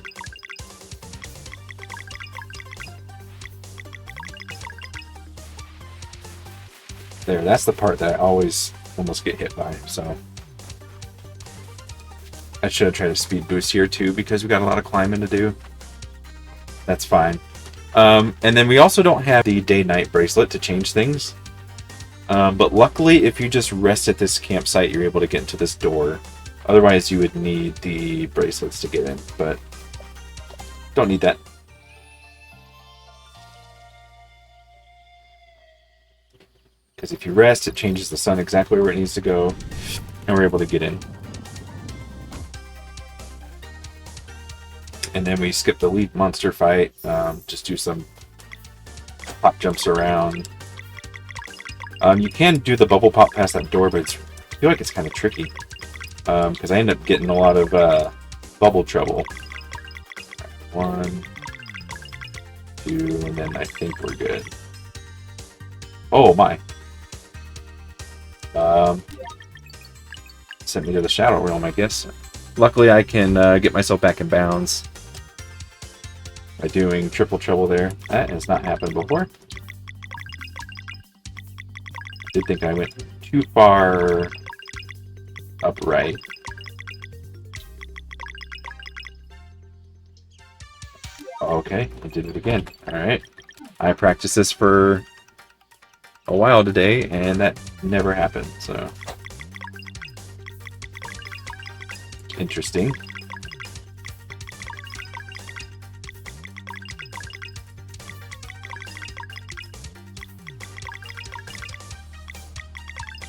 Speaker 1: There, that's the part that I always almost get hit by, so. I should have tried a speed boost here too, because we got a lot of climbing to do. That's fine. And then we also don't have the day-night bracelet to change things. But luckily, if you just rest at this campsite, you're able to get into this door. Otherwise, you would need the bracelets to get in, but don't need that. Because if you rest, it changes the sun exactly where it needs to go, and we're able to get in. And then we skip the lead monster fight, just do some pop jumps around. You can do the bubble pop past that door, but I feel like it's kind of tricky. Because I end up getting a lot of bubble trouble. 1, 2, and then I think we're good. Oh my. Sent me to the Shadow Realm, I guess. Luckily, I can get myself back in bounds by doing triple trouble there. That has not happened before. Did think I went too far upright. Okay, I did it again. Alright. I practiced this for a while today, and that never happened, so. Interesting.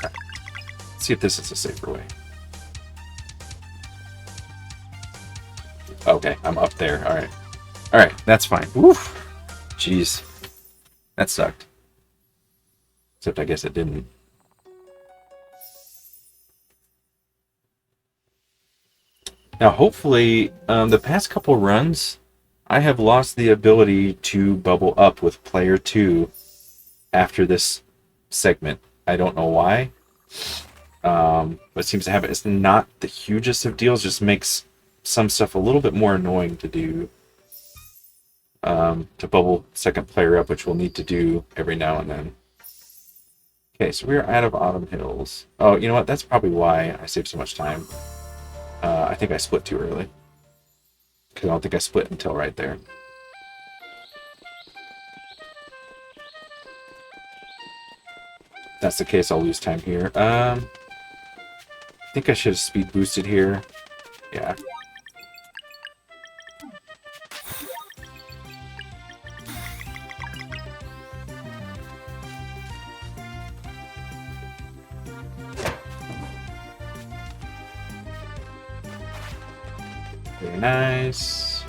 Speaker 1: Let's see if this is a safer way. Okay, I'm up there. Alright. Alright, that's fine. Woof! Jeez. That sucked. Except I guess it didn't. Now, hopefully, the past couple runs, I have lost the ability to bubble up with player 2 after this segment. I don't know why. But it seems to have it. It's not the hugest of deals, just makes some stuff a little bit more annoying to do. To bubble second player up, which we'll need to do every now and then. Okay, so we're out of Autumn Hills. Oh, you know what? That's probably why I saved so much time. I think I split too early. Because I don't think I split until right there. If that's the case, I'll lose time here. I think I should have speed boosted here. Yeah. Very nice.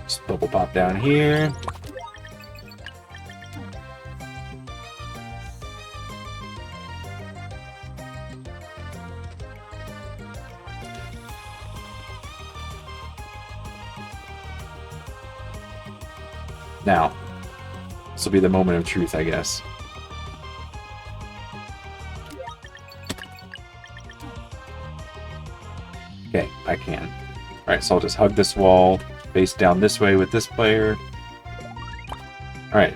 Speaker 1: Just bubble pop down here. Now, this will be the moment of truth, I guess. Okay, I can. Alright, so I'll just hug this wall, face down this way with this player. Alright.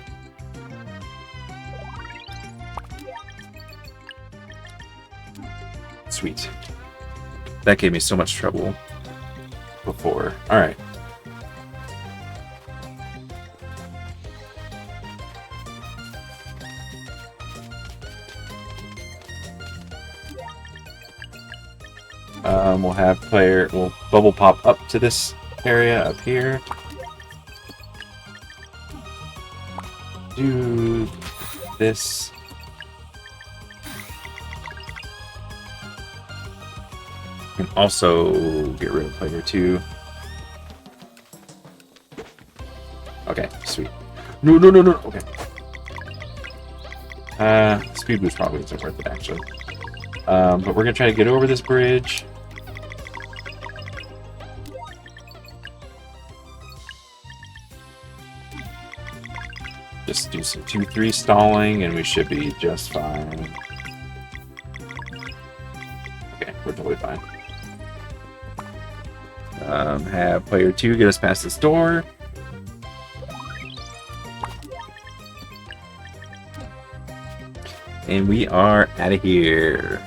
Speaker 1: Sweet. That gave me so much trouble before. Alright. We'll bubble pop up to this area up here. Do this. And also get rid of player 2. Okay, sweet. No. Okay. Speed boost probably isn't worth it, actually. But we're gonna try to get over this bridge. Just do some 2-3 stalling, and we should be just fine. Okay, we're totally fine. Have player 2 get us past this door. And we are out of here.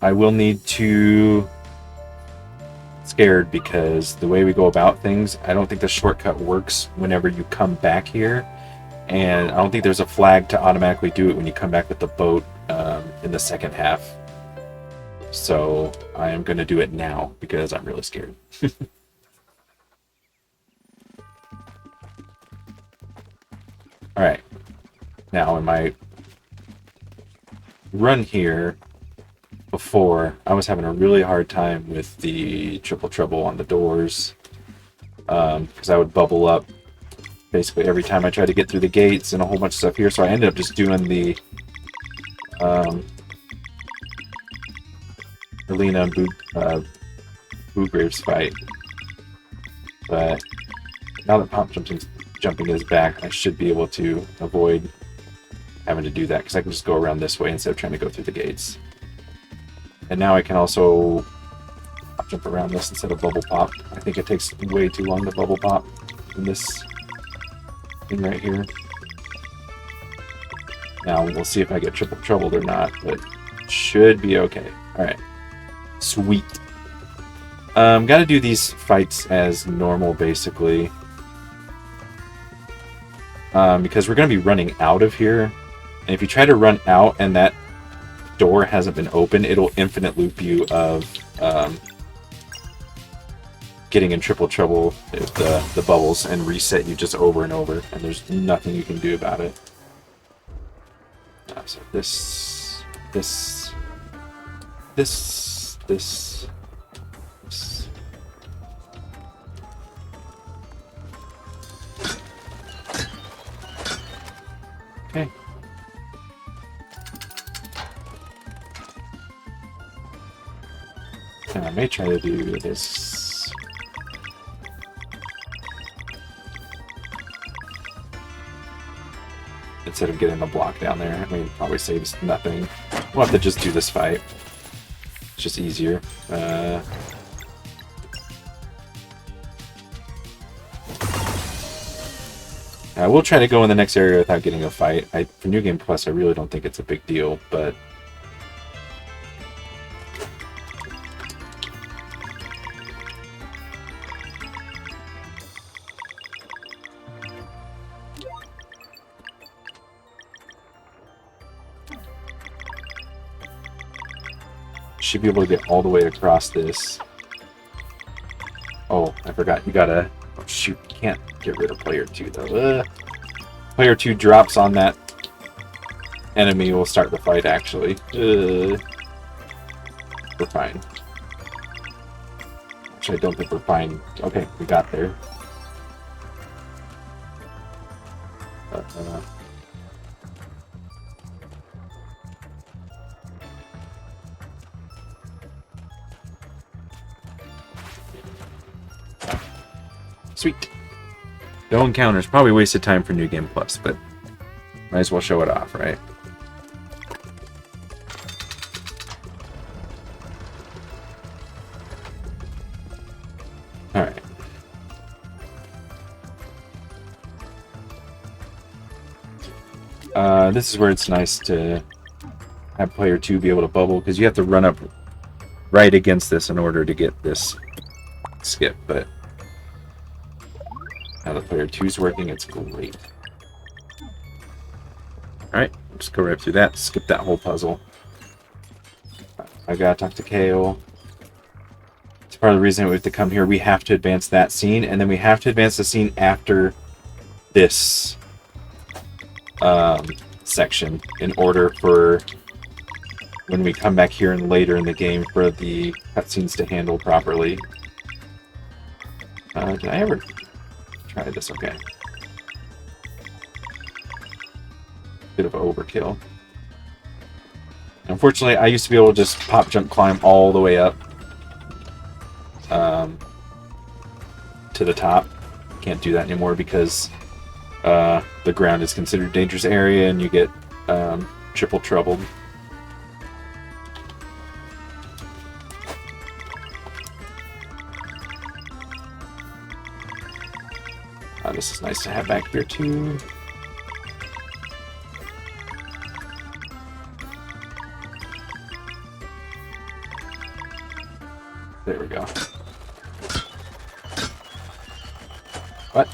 Speaker 1: I will need to... Scared because the way we go about things, I don't think the shortcut works whenever you come back here. And I don't think there's a flag to automatically do it when you come back with the boat in the second half. So I am going to do it now because I'm really scared. Alright, now in my run here, before, I was having a really hard time with the triple trouble on the doors, because I would bubble up basically every time I tried to get through the gates and a whole bunch of stuff here, so I ended up just doing the Erlina and Boograves fight. But now that Pop jumping is back, I should be able to avoid having to do that, because I can just go around this way instead of trying to go through the gates. And now I can also jump around this instead of bubble pop. I think it takes way too long to bubble pop in this thing right here. Now we'll see if I get triple troubled or not, but should be okay. Alright. Sweet. Gotta do these fights as normal, basically. Because we're gonna be running out of here. And if you try to run out and that door hasn't been opened, it'll infinite loop you of getting in triple trouble with the bubbles and reset you just over and over, and there's nothing you can do about it. So this. Okay. And I may try to do this. Instead of getting the block down there. I mean, it probably saves nothing. We'll have to just do this fight. It's just easier. I will try to go in the next area without getting a fight. For New Game Plus, I really don't think it's a big deal, but... should be able to get all the way across this. Oh, I forgot. You gotta... Oh, shoot. You can't get rid of player 2, though. Player 2 drops on that enemy will start the fight, actually. We're fine. Actually, I don't think we're fine. Okay, we got there. Sweet. No encounters. Probably wasted time for New Game Plus, but might as well show it off, right? Alright. This is where it's nice to have player 2 be able to bubble, because you have to run up right against this in order to get this skip, but now that player 2 is working, it's great. Alright, Just go right through that. Skip that whole puzzle. I gotta talk to Kale. It's part of the reason we have to come here. We have to advance that scene, and then we have to advance the scene after this section in order for when we come back here and later in the game for the cutscenes to handle properly. Did I ever try this? Okay. Bit of overkill. Unfortunately, I used to be able to just pop, jump, climb all the way up to the top. Can't do that anymore because the ground is considered a dangerous area and you get triple troubled. This is nice to have back here too. There we go. What?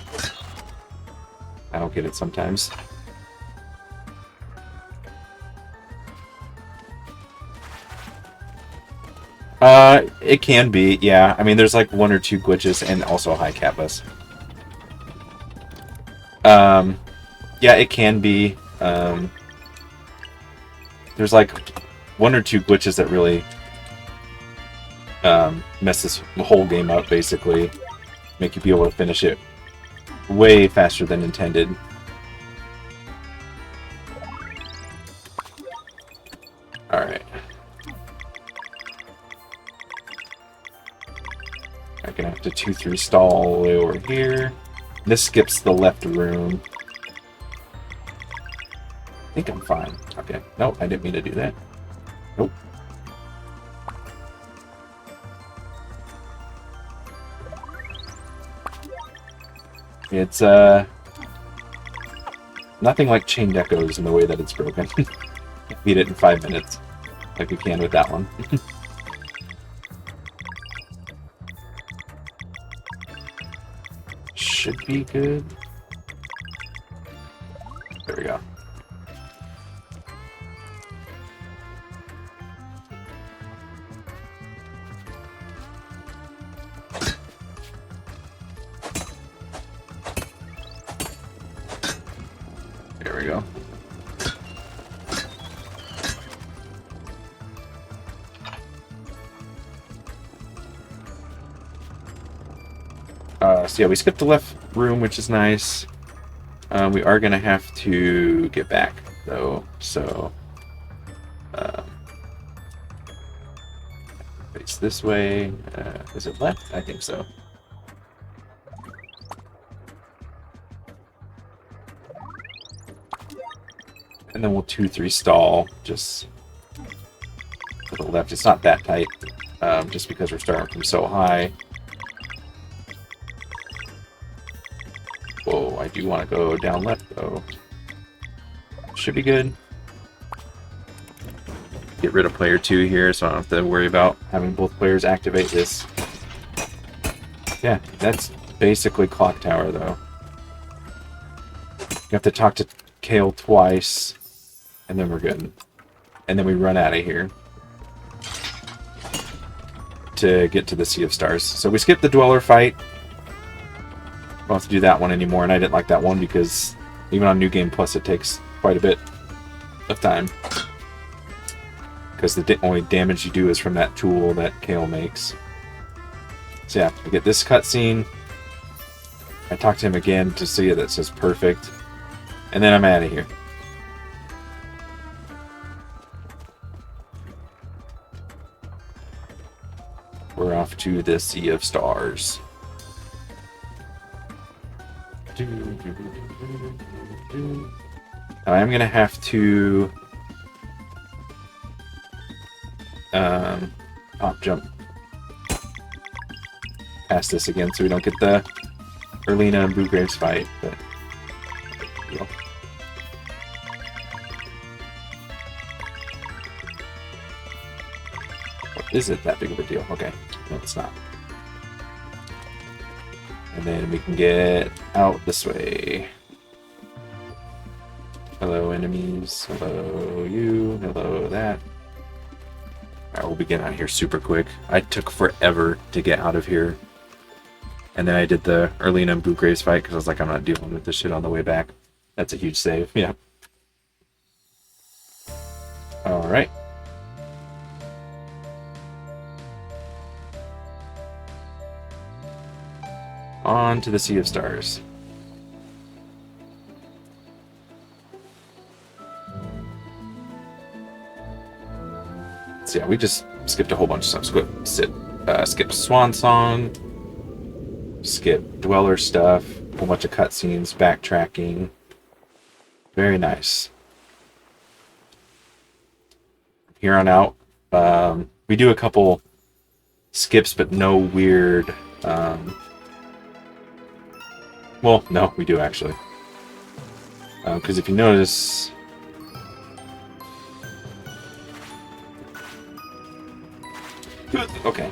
Speaker 1: I don't get it sometimes. It can be, yeah. I mean, there's like 1 or 2 glitches and also a high cat bus. Yeah, it can be. There's like 1 or 2 glitches that really mess this whole game up, basically. Make you be able to finish it way faster than intended. Alright. I'm gonna have to 2-3 stall all the way over here. This skips the left room. I think I'm fine. Okay. Nope, I didn't mean to do that. Nope. It's, nothing like Chained Echoes in the way that it's broken. Beat it in 5 minutes. Like we can with that one. Should be good. There we go. There we go. So yeah, we skipped the left room, which is nice. We are going to have to get back, though, so... face this way. Is it left? I think so. And then we'll 2-3 stall, just to the left. It's not that tight, just because we're starting from so high. Whoa, I do want to go down left, though. Should be good. Get rid of player 2 here, so I don't have to worry about having both players activate this. Yeah, that's basically Clock Tower, though. You have to talk to Kale twice, and then we're good. And then we run out of here to get to the Sea of Stars. So we skipped the Dweller fight. Don't have to do that one anymore, and I didn't like that one because even on New Game Plus it takes quite a bit of time. Because the only damage you do is from that tool that Kale makes. So yeah, we get this cutscene. I talk to him again to see that says perfect. And then I'm out of here. We're off to the Sea of Stars. Now I'm gonna have to pop jump past this again so we don't get the Erlina and Blue Graves fight, but yeah. What is it that big of a deal? Okay, no it's not. And then we can get out this way. Hello, enemies. Hello, you. Hello, that. Alright, we'll be getting out of here super quick. I took forever to get out of here. And then I did the Erlina and Boot Graves fight because I was like, I'm not dealing with this shit on the way back. That's a huge save, yeah. Alright. On to the Sea of Stars. So yeah, we just skipped a whole bunch of stuff. Skip Swan Song, skip Dweller stuff, a whole bunch of cutscenes, backtracking. Very nice. Here on out, we do a couple skips, but no weird... well, no, we do actually. Because if you notice... Okay.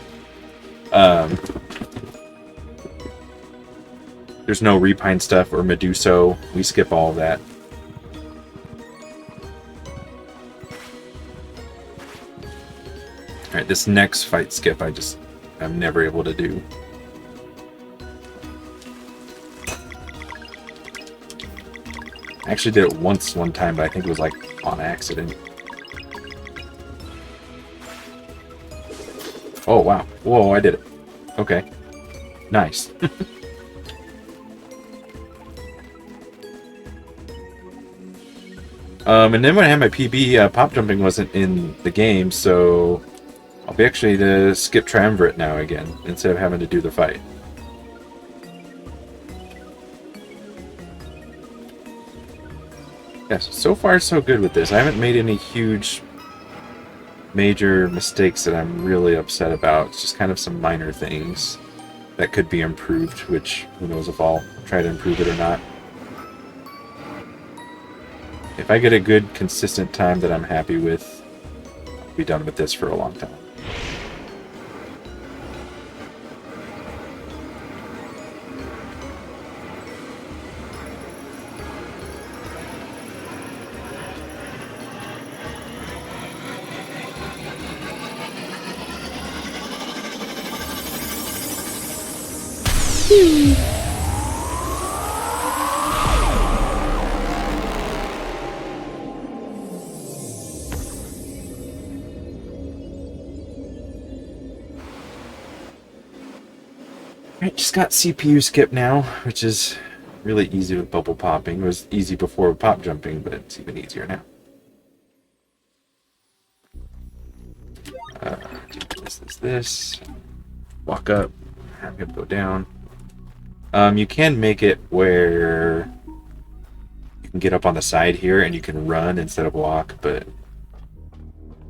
Speaker 1: There's no Repine stuff or Meduso. We skip all of that. Alright, this next fight skip I'm never able to do. I actually did it one time, but I think it was like on accident. Oh, wow. Whoa, I did it. Okay. Nice. And then when I had my PB, pop jumping wasn't in the game, so I'll be actually to skip Triumvirate now again, instead of having to do the fight. Yes, so far so good with this. I haven't made any huge major mistakes that I'm really upset about. It's just kind of some minor things that could be improved, which who knows if I'll try to improve it or not. If I get a good, consistent time that I'm happy with, I'll be done with this for a long time. Alright, just got CPU skip now, which is really easy with bubble popping. It was easy before with pop jumping, but it's even easier now. This. Walk up, have him go down. You can make it where you can get up on the side here and you can run instead of walk, but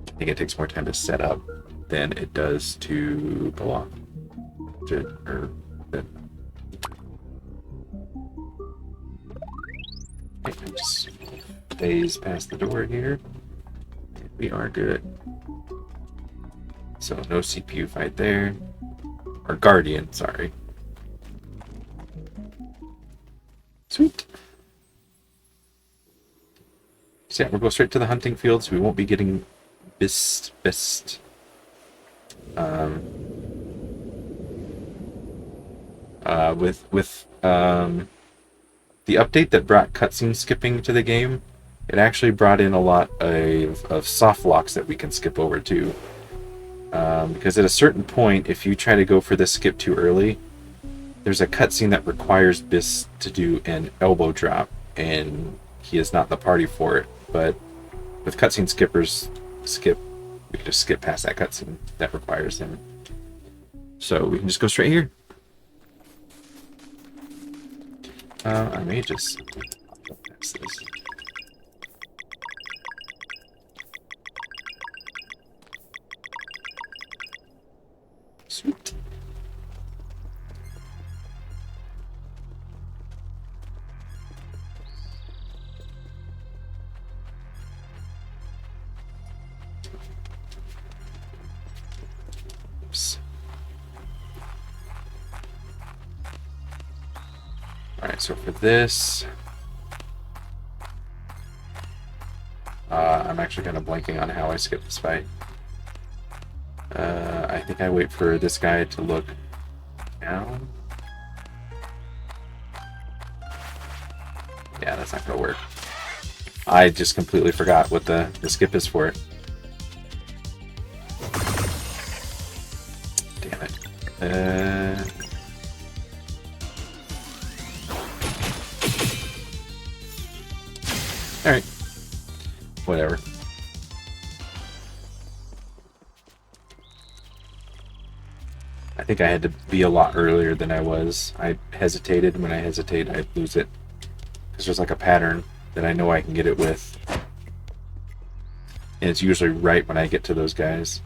Speaker 1: I think it takes more time to set up than it does to go off. Just phase past the door here. We are good. So no CPU fight there. Or Guardian, sorry. Sweet. So yeah, we'll go straight to the hunting fields. We won't be getting best. With the update that brought cutscene skipping to the game, it actually brought in a lot of soft locks that we can skip over to. Because at a certain point, if you try to go for this skip too early, there's a cutscene that requires Bis to do an elbow drop, and he is not the party for it. But with cutscene skippers, we can just skip past that cutscene that requires him. So we can just go straight here. I may just pass this. Sweet. Oops. Alright, so for this, I'm actually kind of blanking on how I skip this fight. I think I wait for this guy to look down. Yeah, that's not gonna work. I just completely forgot what the skip is for. Damn it. Alright. Whatever. I think I had to be a lot earlier than I was. I hesitated. When I hesitate, I lose it. Because there's like a pattern that I know I can get it with. And it's usually right when I get to those guys.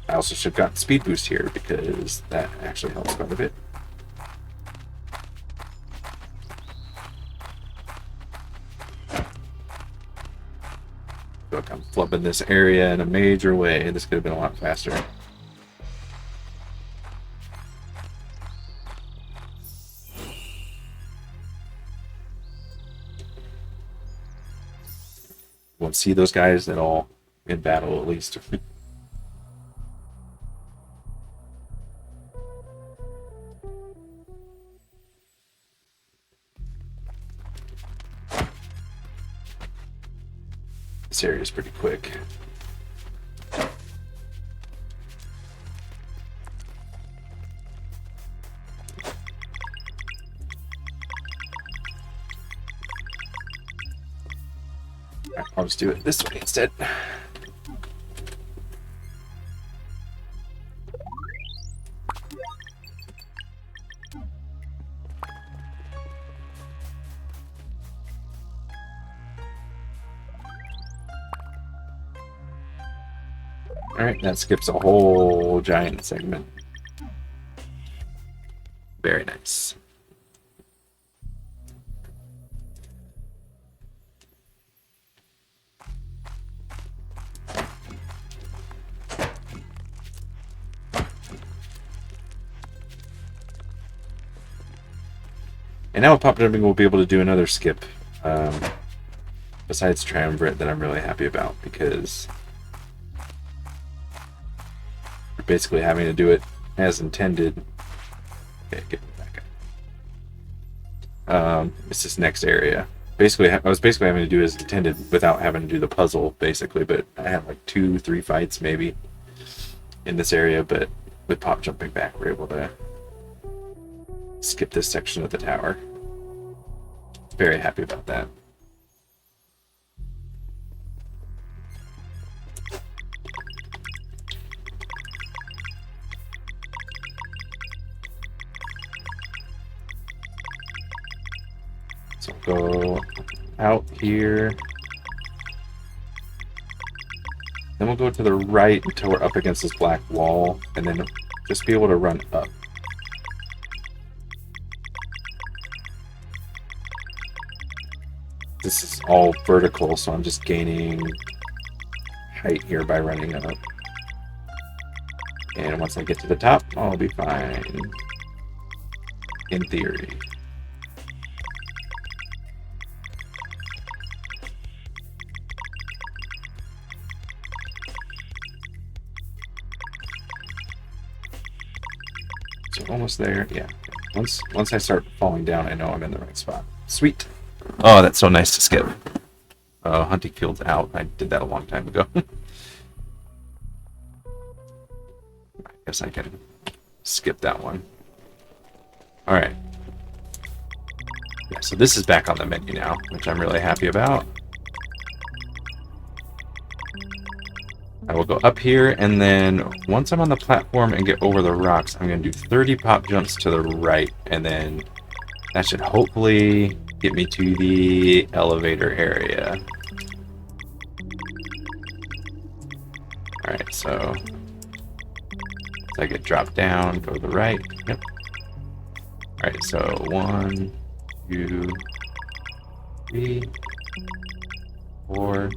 Speaker 1: I also should have gotten speed boost here because that actually helps quite a bit. Look, I'm flubbing this area in a major way. This could have been a lot faster. Won't see those guys at all in battle, at least. This area is pretty quick. I'll just do it this way instead. Alright, that skips a whole giant segment. Very nice. And now with pop jumping, we'll be able to do another skip. Besides Triumvirate that I'm really happy about, because we're basically having to do it as intended. Okay, get me back up. It's this next area. Basically, I was basically having to do as intended without having to do the puzzle, basically, but I had like 2-3 fights maybe in this area, but with pop jumping back, we're able to skip this section of the tower. Very happy about that. So go out here. Then we'll go to the right until we're up against this black wall, and then just be able to run up. This is all vertical, so I'm just gaining height here by running up. And once I get to the top, I'll be fine. In theory. So almost there, yeah. Once I start falling down, I know I'm in the right spot. Sweet. Oh, that's so nice to skip. Hunting Field's out. I did that a long time ago. I guess I can skip that one. Alright. Yeah, so this is back on the menu now, which I'm really happy about. I will go up here, and then once I'm on the platform and get over the rocks, I'm going to do 30 pop jumps to the right, and then that should hopefully get me to the elevator area. Alright, so I get dropped down, go to the right. Yep. Alright, so 1, 2, 3, 4,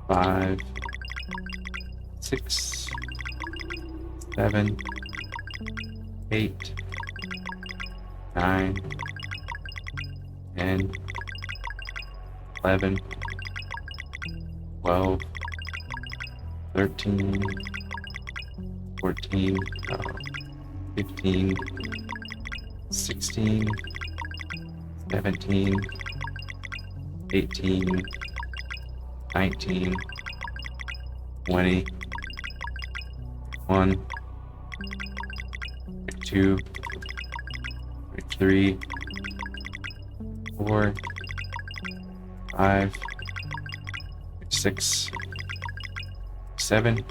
Speaker 1: 5, 6, 7, 8, 9, 10, 11, 12, 13, 14, 15, 16, 17, 18, 19, 20, 1, 2, 3, 4, 5, 6, 7,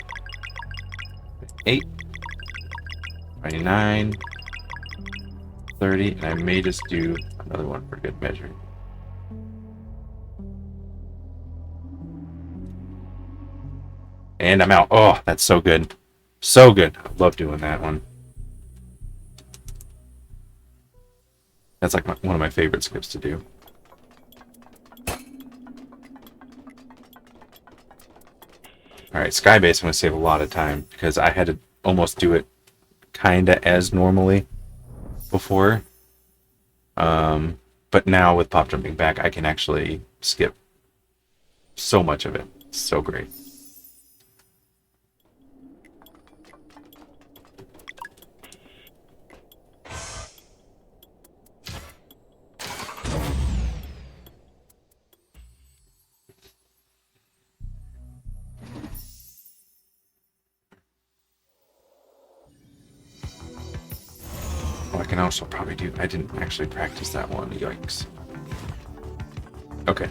Speaker 1: 8, 29, 30, and I may just do another one for good measure. And I'm out. Oh, that's so good. So good. I love doing that one. That's like one of my favorite skips to do. Alright, Skybase, I'm going to save a lot of time because I had to almost do it kinda as normally before. But now with Pop Jumping Back, I can actually skip so much of it. It's so great. I can also probably do... I didn't actually practice that one. Yikes. Okay.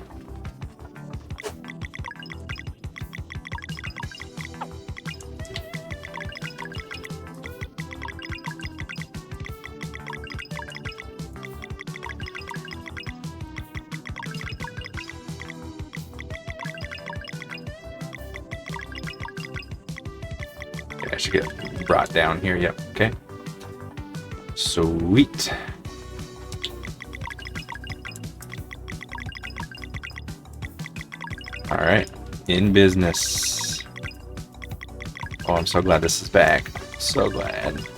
Speaker 1: Okay, I should get brought down here. Yep. Okay. Sweet. All right, in business. Oh, I'm so glad this is back. So glad. So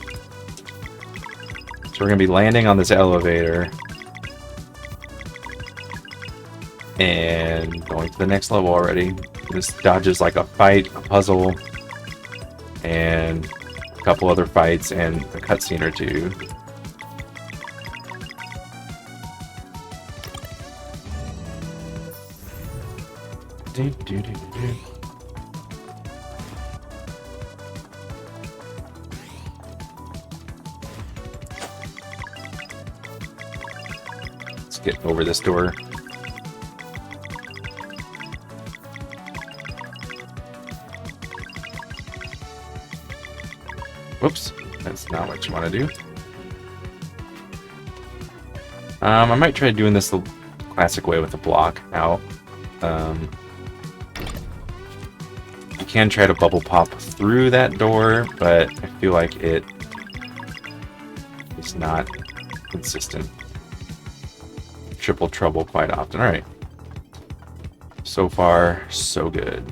Speaker 1: we're gonna be landing on this elevator and going to the next level already. This dodges like a fight, a puzzle, and a couple other fights and a cutscene or two. Let's get over this door. Whoops, that's not what you want to do. I might try doing this the classic way with a block out. You can try to bubble pop through that door, but I feel like it is not consistent. Triple trouble quite often. Alright. So far, so good.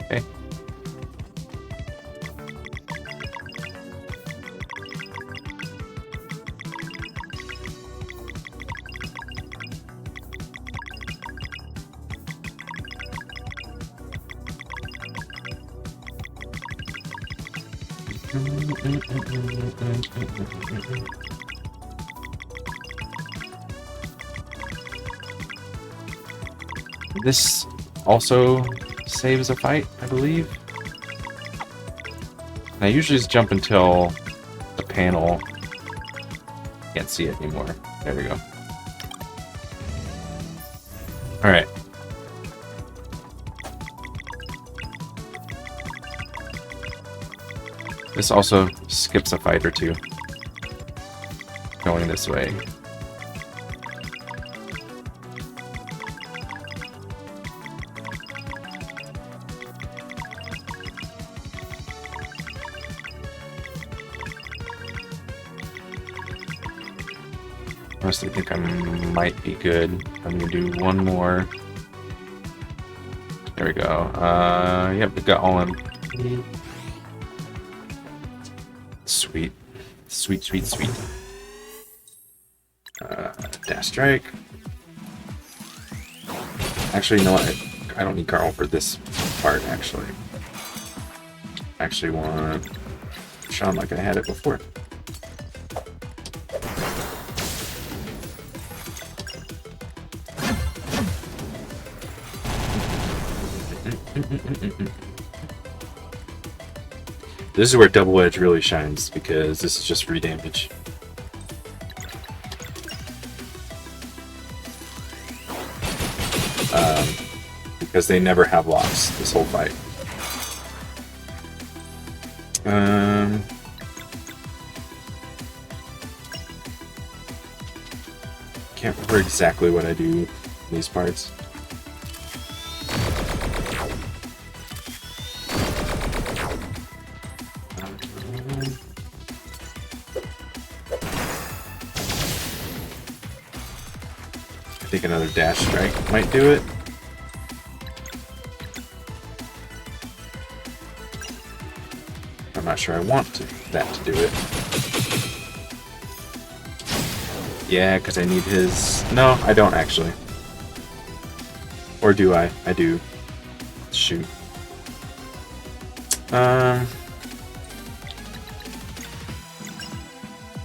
Speaker 1: Okay. This also saves a fight, I believe. I usually just jump until the panel. Can't see it anymore. There we go. Alright. This also skips a fight or two. Going this way. honestly think I might be good. I'm gonna do one more. There we go. Yep, we got all in. Sweet. Sweet, sweet, sweet. Dash strike. Actually, you know what? I don't need Carl for this part, actually. I actually want Sean like I had it before. This is where Double Edge really shines, because this is just free damage. Because they never have locks this whole fight. Can't remember exactly what I do in these parts. I think another dash strike might do it. I'm not sure I want that to do it. Yeah, because I need his... No, I don't actually. Or do I? I do. Shoot. That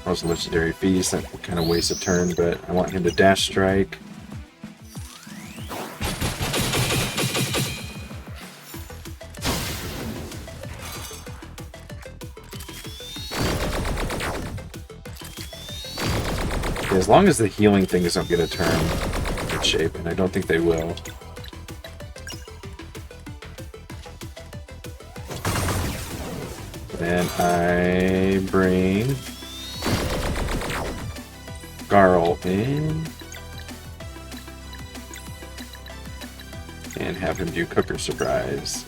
Speaker 1: was a legendary feast. That kind of wastes a turn, but I want him to dash strike. As long as the healing things don't get a turn in shape, and I don't think they will. Then I bring Garl in and have him do Cooker Surprise.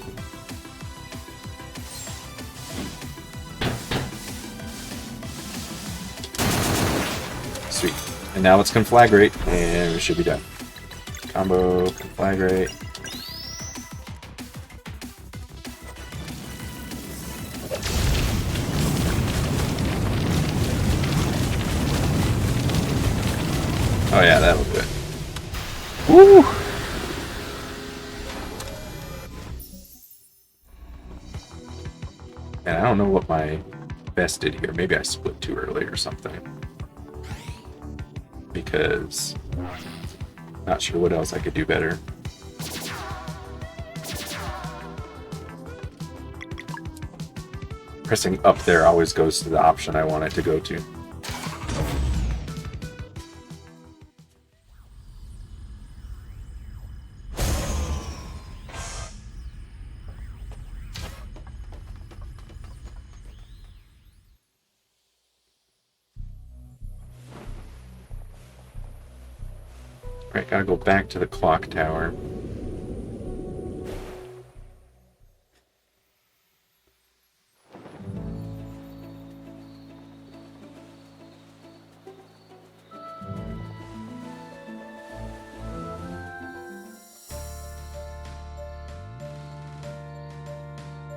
Speaker 1: Sweet. And now let's Conflagrate, and we should be done. Combo, Conflagrate. Oh yeah, that'll do it. Woo! And I don't know what my best did here. Maybe I split too early or something. Because not sure what else I could do better. Pressing up there always goes to the option I want it to go to. Alright, gotta go back to the clock tower.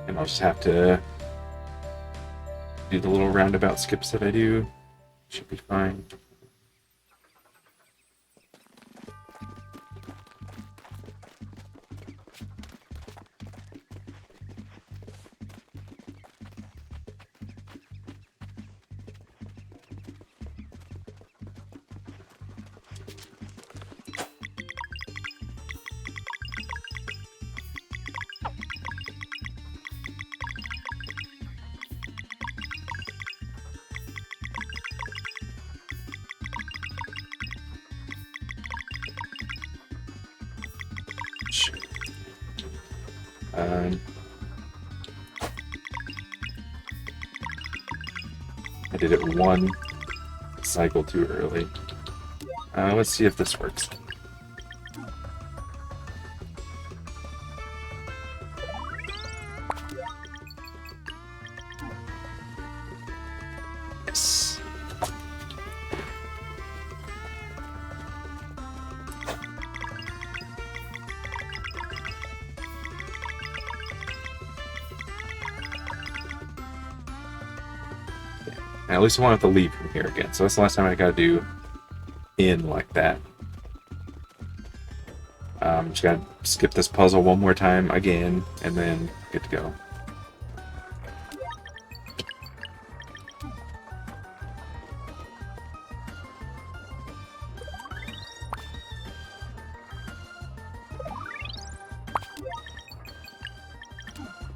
Speaker 1: And I'll just have to do the little roundabout skips that I do. Should be fine. I did it one cycle too early. Let's see if this works. Yes. And at least I won't have to leave from here again. So that's the last time I gotta do in like that. Just gotta skip this puzzle one more time again, and then get to go.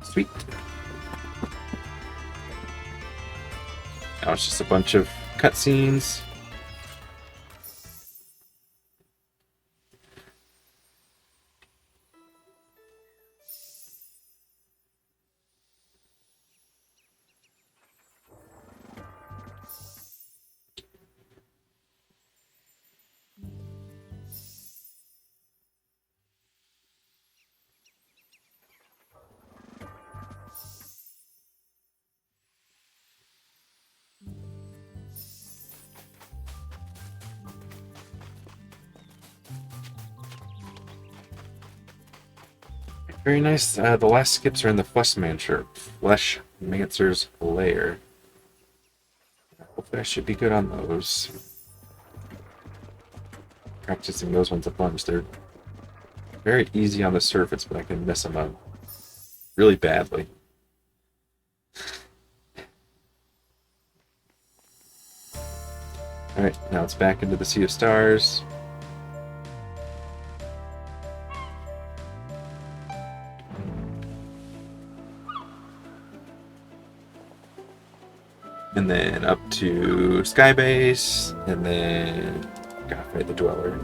Speaker 1: Sweet. Now it's just a bunch of cutscenes. Very nice. The last skips are in the Fleshmancer's lair. Hopefully I should be good on those. Practicing those ones a bunch. They're very easy on the surface, but I can mess them up really badly. Alright, now it's back into the Sea of Stars. And then up to Skybase, and then gotta fight the Dweller.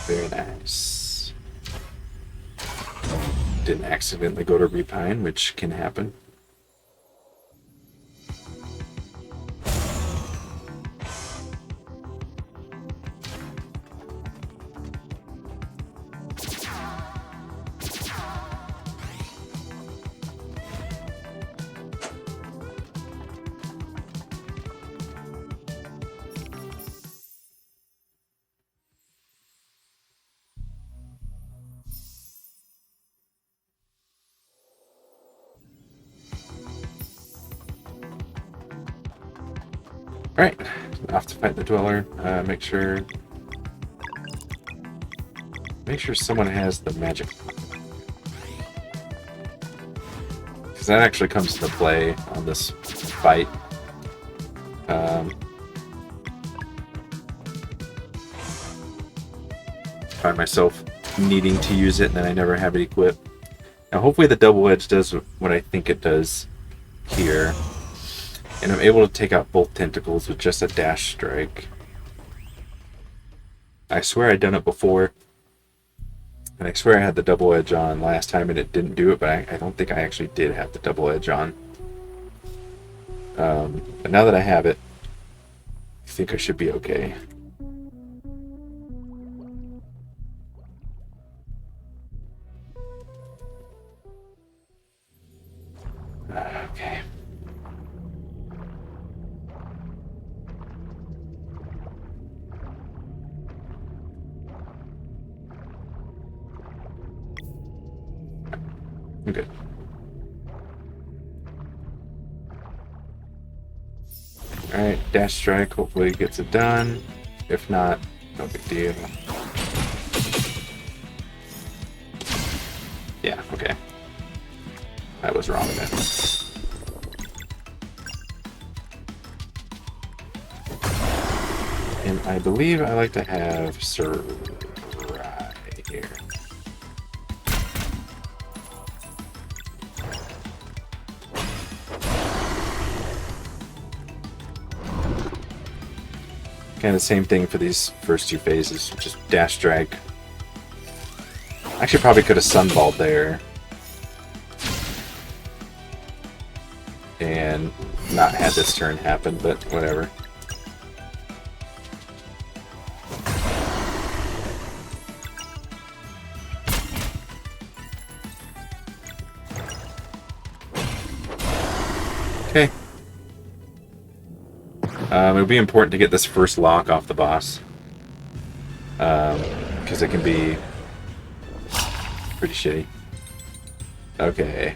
Speaker 1: Very nice. Didn't accidentally go to Repine, which can happen. Alright, off to fight the Dweller. Make sure someone has the magic. Because that actually comes into play on this fight. Find myself needing to use it and then I never have it equipped. Now hopefully the double edge does what I think it does here. And I'm able to take out both tentacles with just a dash strike. I swear I'd done it before. And I swear I had the double edge on last time and it didn't do it, but I don't think I actually did have the double edge on. But now that I have it, I think I should be okay. Okay. I'm good. Alright, dash strike, hopefully it gets it done. If not, no big deal. Yeah, okay. I was wrong then. And I believe I like to have Sir right here. Kind of the same thing for these first two phases, just dash strike. Actually, probably could have sunballed there. And not had this turn happen, but whatever. Okay. It'll be important to get this first lock off the boss. Because it can be pretty shitty. Okay,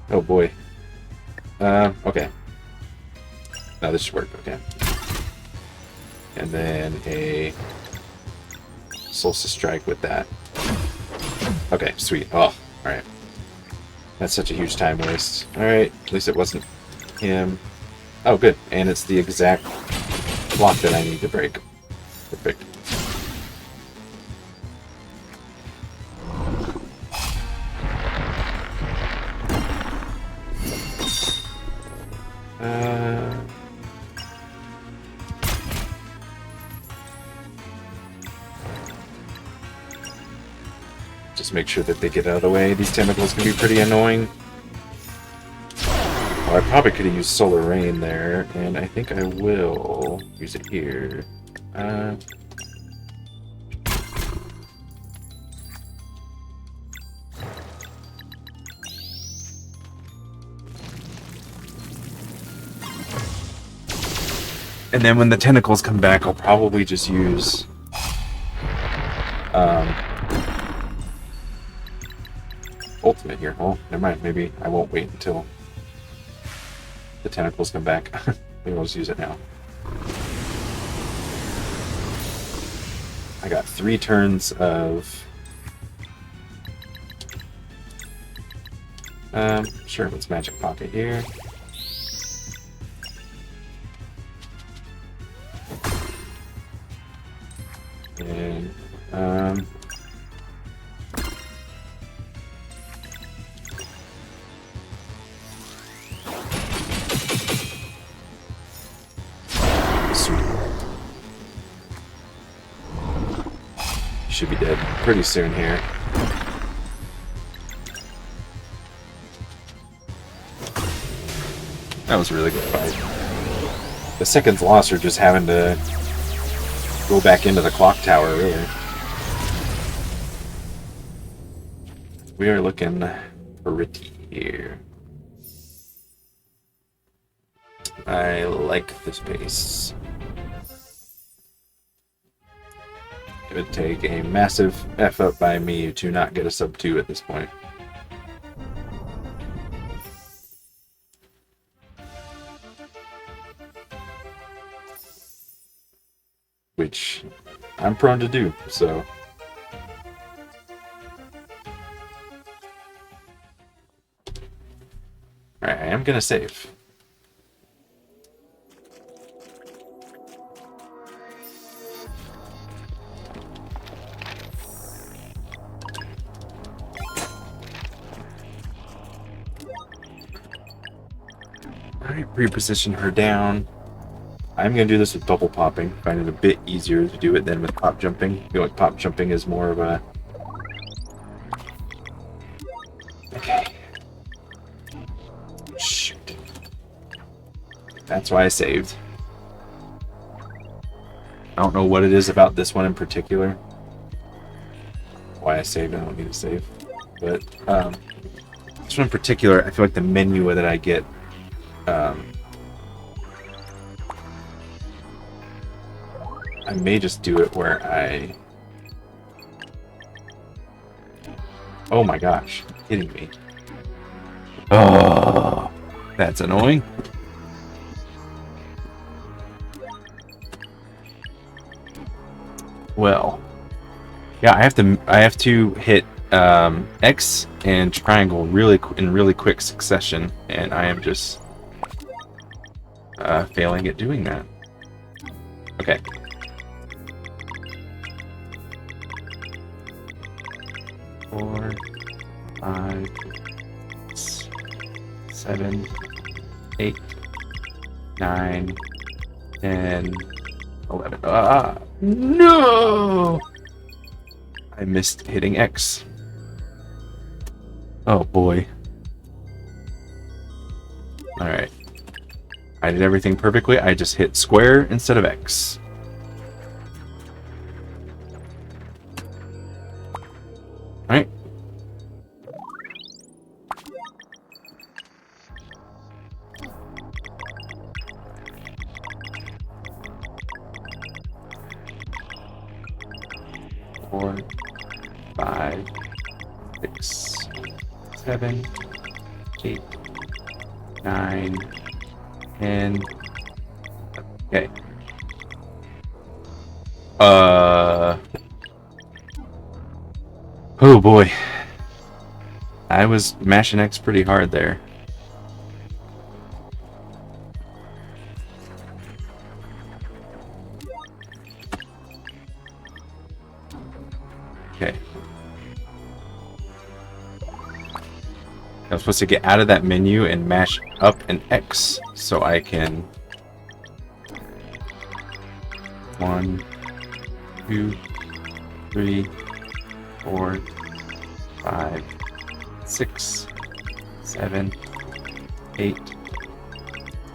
Speaker 1: Oh boy. Okay. Now this should work, okay. And then a Solstice Strike with that. Okay, sweet. Oh, alright. That's such a huge time waste. Alright, at least it wasn't him. Oh, good. And it's the exact block that I need to break. Perfect. Just make sure that they get out of the way. These tentacles can be pretty annoying. Well, I probably could have used Solar Rain there, and I think I will use it here. And then when the tentacles come back, I'll probably just use ultimate here. Oh, never mind. Maybe I won't wait until the tentacles come back. Maybe I'll just use it now. I got 3 turns of... sure, let's Magic Pocket here. And, sweet. You should be dead pretty soon here. That was a really good fight. The seconds lost are just having to go back into the clock tower, really. We are looking pretty here. I like this pace. It would take a massive F up by me to not get a sub 2 at this point. Which I'm prone to do, so. Alright, I am gonna save. Alright, reposition her down. I'm going to do this with double popping. Find it a bit easier to do it than with pop jumping. I feel like pop jumping is more of a... Okay. Shoot. That's why I saved. I don't know what it is about this one in particular. Why I saved, I don't need to save. But, this one in particular, I feel like the menu that I get, I may just do it where I... Oh my gosh, you're kidding me. Oh, that's annoying. Well, yeah, I have to hit X and triangle in really quick succession, and I am just failing at doing that. Okay. Four, 5, 7, 8, 9, 10, 11. No! I missed hitting X. Oh boy. Alright. I did everything perfectly. I just hit square instead of X. 4, 5, 6, 7, 8, 9, 10. Okay. Oh boy. I was mashing X pretty hard there. Okay. I'm supposed to get out of that menu and mash up an X so I can 1, 2, 3, 4, 5, 6, 7, 8,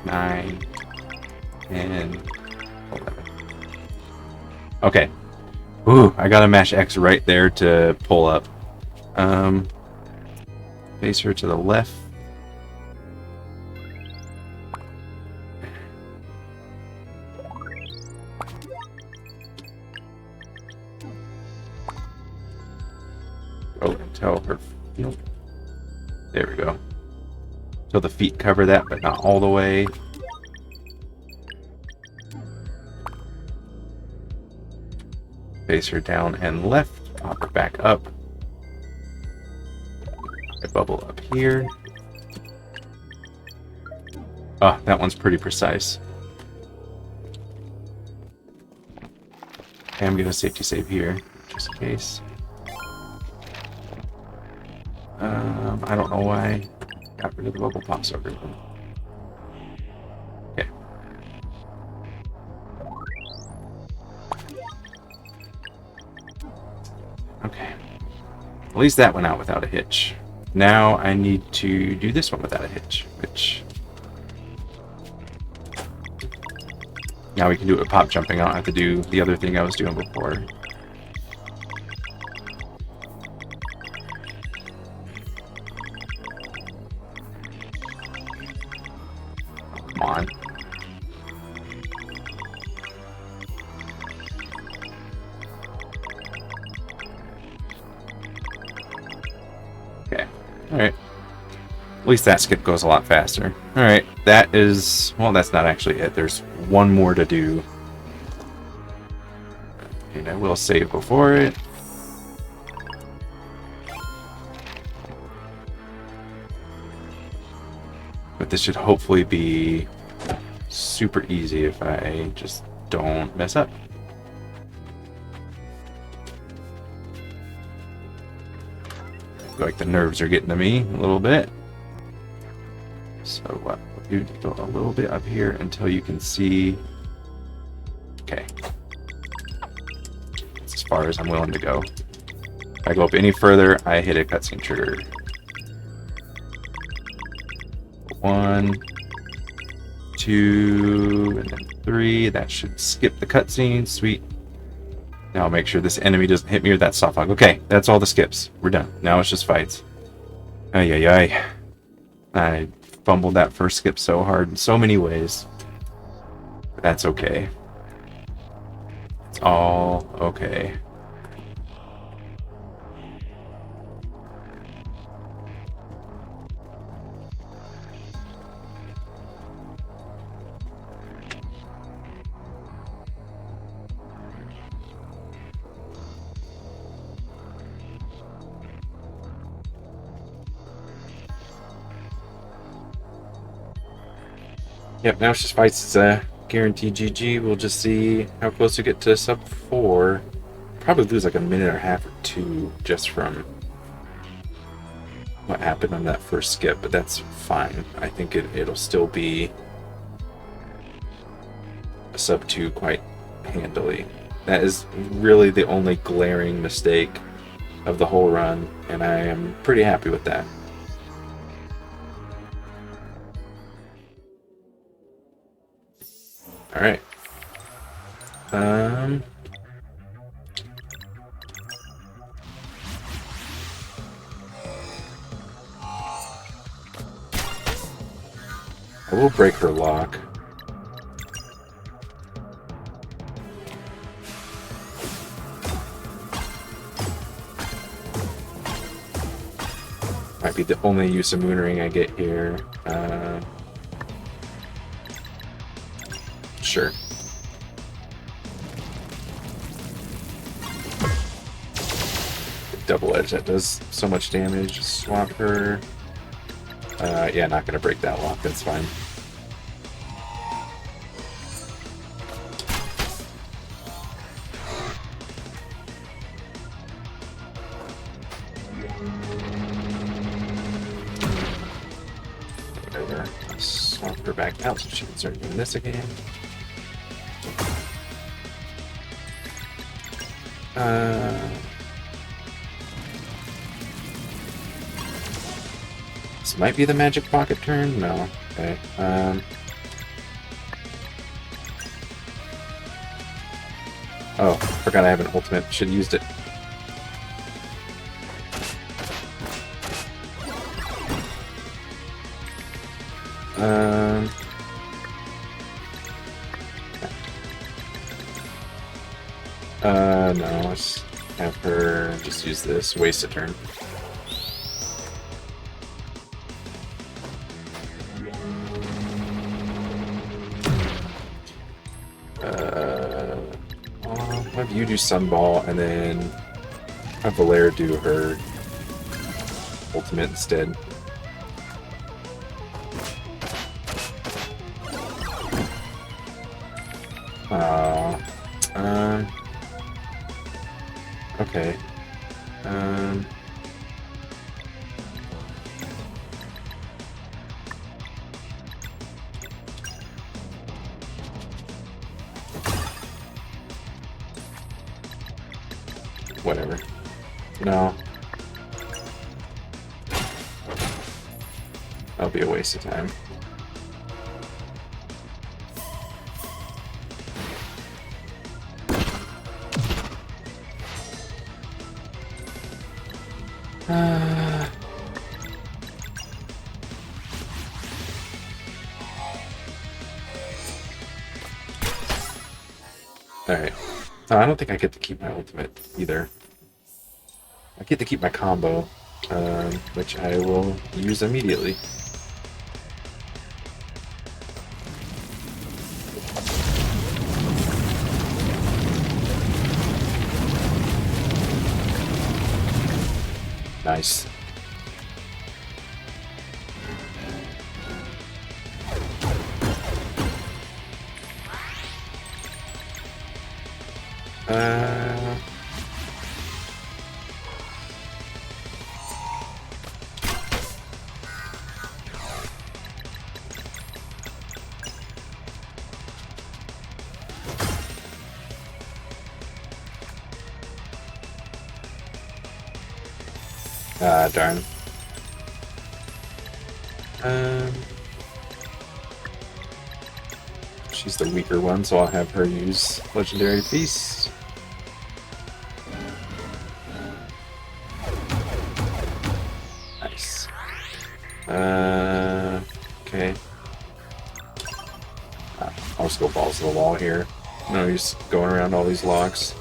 Speaker 1: 9, 10, 11. Okay. Ooh, I gotta mash X right there to pull up. Face her to the left. Oh, until her. Nope. There we go. Till the feet cover that, but not all the way. Face her down and left. Pop her back up. A bubble up here. Oh, that one's pretty precise. Okay, I'm gonna safety save here, just in case. I don't know why I got rid of the bubble pop so quickly. Okay. Okay. At least that went out without a hitch. Now I need to do this one without a hitch, which... Now we can do it with pop jumping. I don't have to do the other thing I was doing before. Come on. Okay. Alright. At least that skip goes a lot faster. Alright, that is... Well, that's not actually it. There's one more to do. And I will save before it. But this should hopefully be super easy if I just don't mess up. I feel like the nerves are getting to me a little bit. So what we'll do, go a little bit up here until you can see. Okay. That's as far as I'm willing to go. If I go up any further, I hit a cutscene trigger. 1, 2, and then 3. That should skip the cutscene. Sweet. Now I'll make sure this enemy doesn't hit me with that soft log. Okay, that's all the skips. We're done. Now it's just fights. Ay, ay, ay. I fumbled that first skip so hard in so many ways. But that's okay. It's all okay. Yep, now it's just fights. It's a guaranteed GG. We'll just see how close we get to sub 4. Probably lose like a minute or a half or 2 just from what happened on that first skip, but that's fine. I think it'll still be a sub 2 quite handily. That is really the only glaring mistake of the whole run, and I am pretty happy with that. All right. I will break her lock. be the only use of Moonring I get here. Sure. Double edge, that does so much damage. Swap her. Yeah, not gonna break that lock, that's fine. Whatever. Swap her back out so she can start doing this again. This might be the magic pocket turn? No. Okay. Oh, forgot I have an ultimate. Should have used it. No, let's have her just use this. Waste a turn. I'll have you do Sunball, and then have Valere do her ultimate instead. Okay. Whatever. No. That'll be a waste of time. Alright. I don't think I get to keep my ultimate either. I get to keep my combo, which I will use immediately. Nice. Darn. She's the weaker one, so I'll have her use Legendary Feast. Nice. Okay. I'll just go balls to the wall here. No use going around all these locks.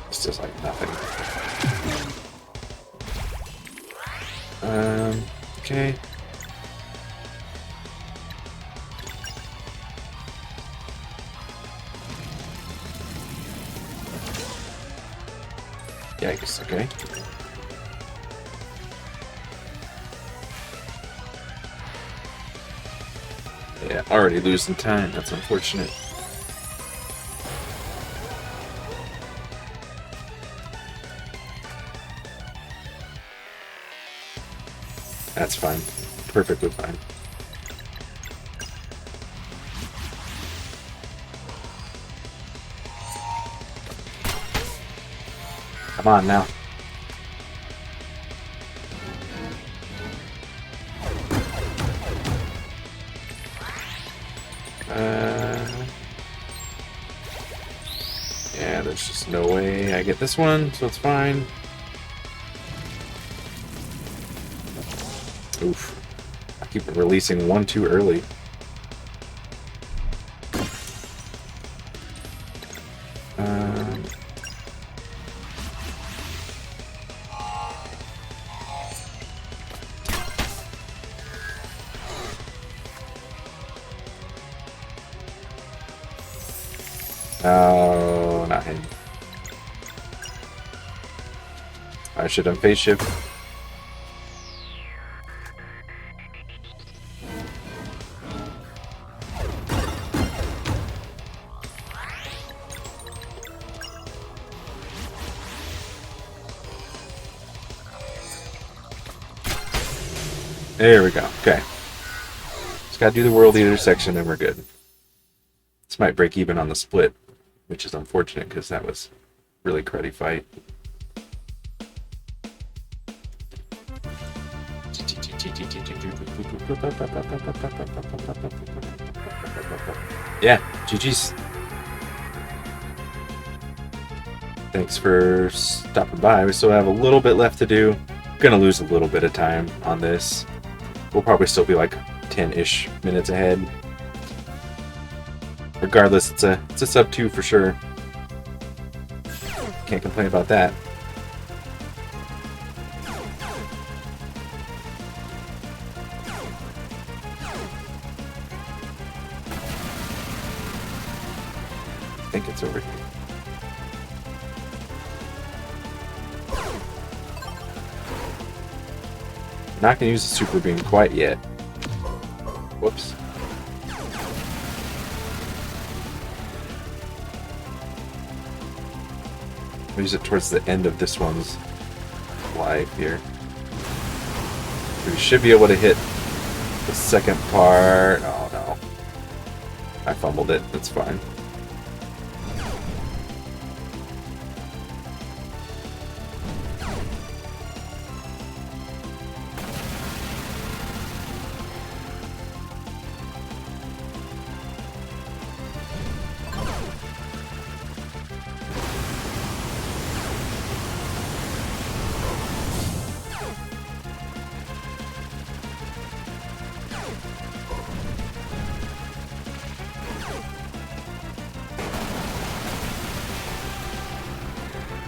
Speaker 1: It's just like nothing. Okay. Yikes, okay. Yeah, already losing time. That's unfortunate. That's fine. Perfectly fine. Come on now. Yeah, there's just no way I get this one, so it's fine. Oof. I keep releasing one too early. Oh, not him. I should have phase shift. There we go. Okay. Just gotta do the World Eater section and we're good. This might break even on the split, which is unfortunate because that was a really cruddy fight. Yeah, GG's. Thanks for stopping by. We still have a little bit left to do. Gonna lose a little bit of time on this. We'll probably still be like 10-ish minutes ahead. Regardless, it's a sub 2 for sure. Can't complain about that. I think it's over here. Not gonna use the super beam quite yet. Whoops. I'll use it towards the end of this one's life here. We should be able to hit the second part. Oh no. I fumbled it. That's fine.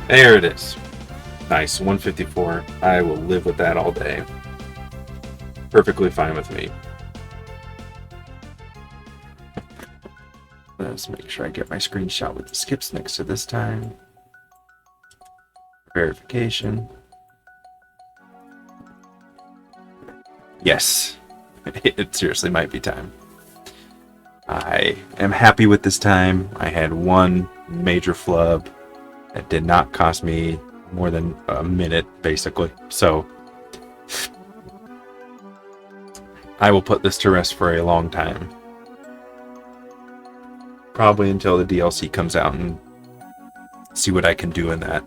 Speaker 1: There it is. Nice, 154. I will live with that all day. Perfectly fine with me. Let's make sure I get my screenshot with the skips next to this time. Verification. Yes. It seriously might be time. I am happy with this time. I had one major flub. It did not cost me more than a minute, basically. So, I will put this to rest for a long time. Probably until the DLC comes out and see what I can do in that.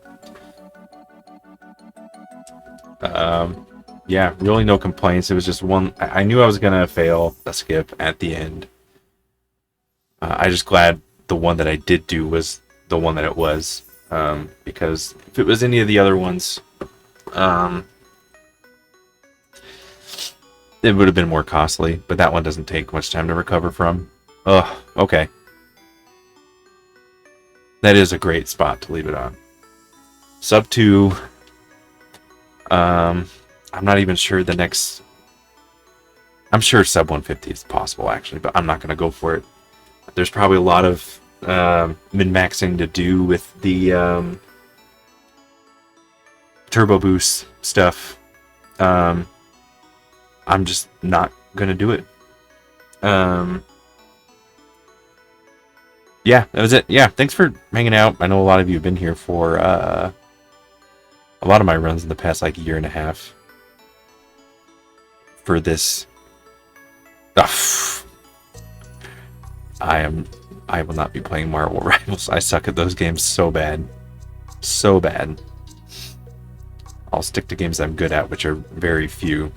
Speaker 1: Yeah, really no complaints. It was just one. I knew I was going to fail a skip at the end. I'm just glad the one that I did do was the one that it was. Because if it was any of the other ones, it would have been more costly, but that one doesn't take much time to recover from. Ugh, okay. That is a great spot to leave it on. Sub 2. I'm not even sure the next... I'm sure sub 150 is possible, actually, but I'm not going to go for it. There's probably a lot of min-maxing to do with the turbo boost stuff. I'm just not gonna do it. Yeah, that was it. Yeah, thanks for hanging out. I know a lot of you have been here for a lot of my runs in the past like year and a half for this. I will not be playing Marvel Rivals. I suck at those games so bad. So bad. I'll stick to games I'm good at, which are very few.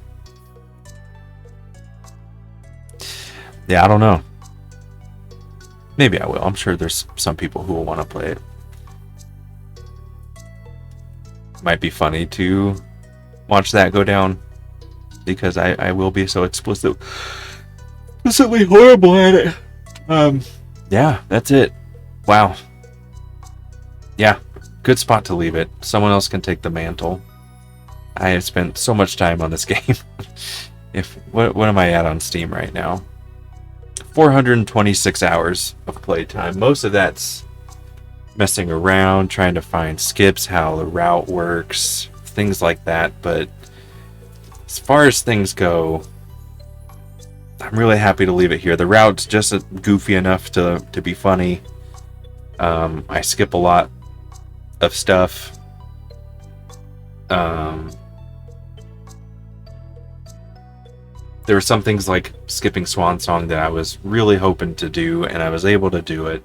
Speaker 1: Yeah, I don't know. Maybe I will. I'm sure there's some people who will want to play it. Might be funny to watch that go down, because I will be so explicitly horrible at it. Yeah, that's it. Wow. Yeah, good spot to leave it. Someone else can take the mantle. I have spent so much time on this game. What am I at on Steam right now? 426 hours of playtime. Most of that's messing around, trying to find skips, how the route works, things like that. But as far as things go, I'm really happy to leave it here. The route's just goofy enough to be funny. I skip a lot of stuff. There were some things like skipping Swan Song that I was really hoping to do, and I was able to do it.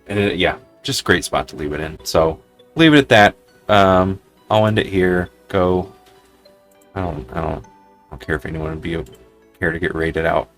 Speaker 1: Yeah, just a great spot to leave it in. So leave it at that. I'll end it here. Go. I don't care if anyone would care to get rated out.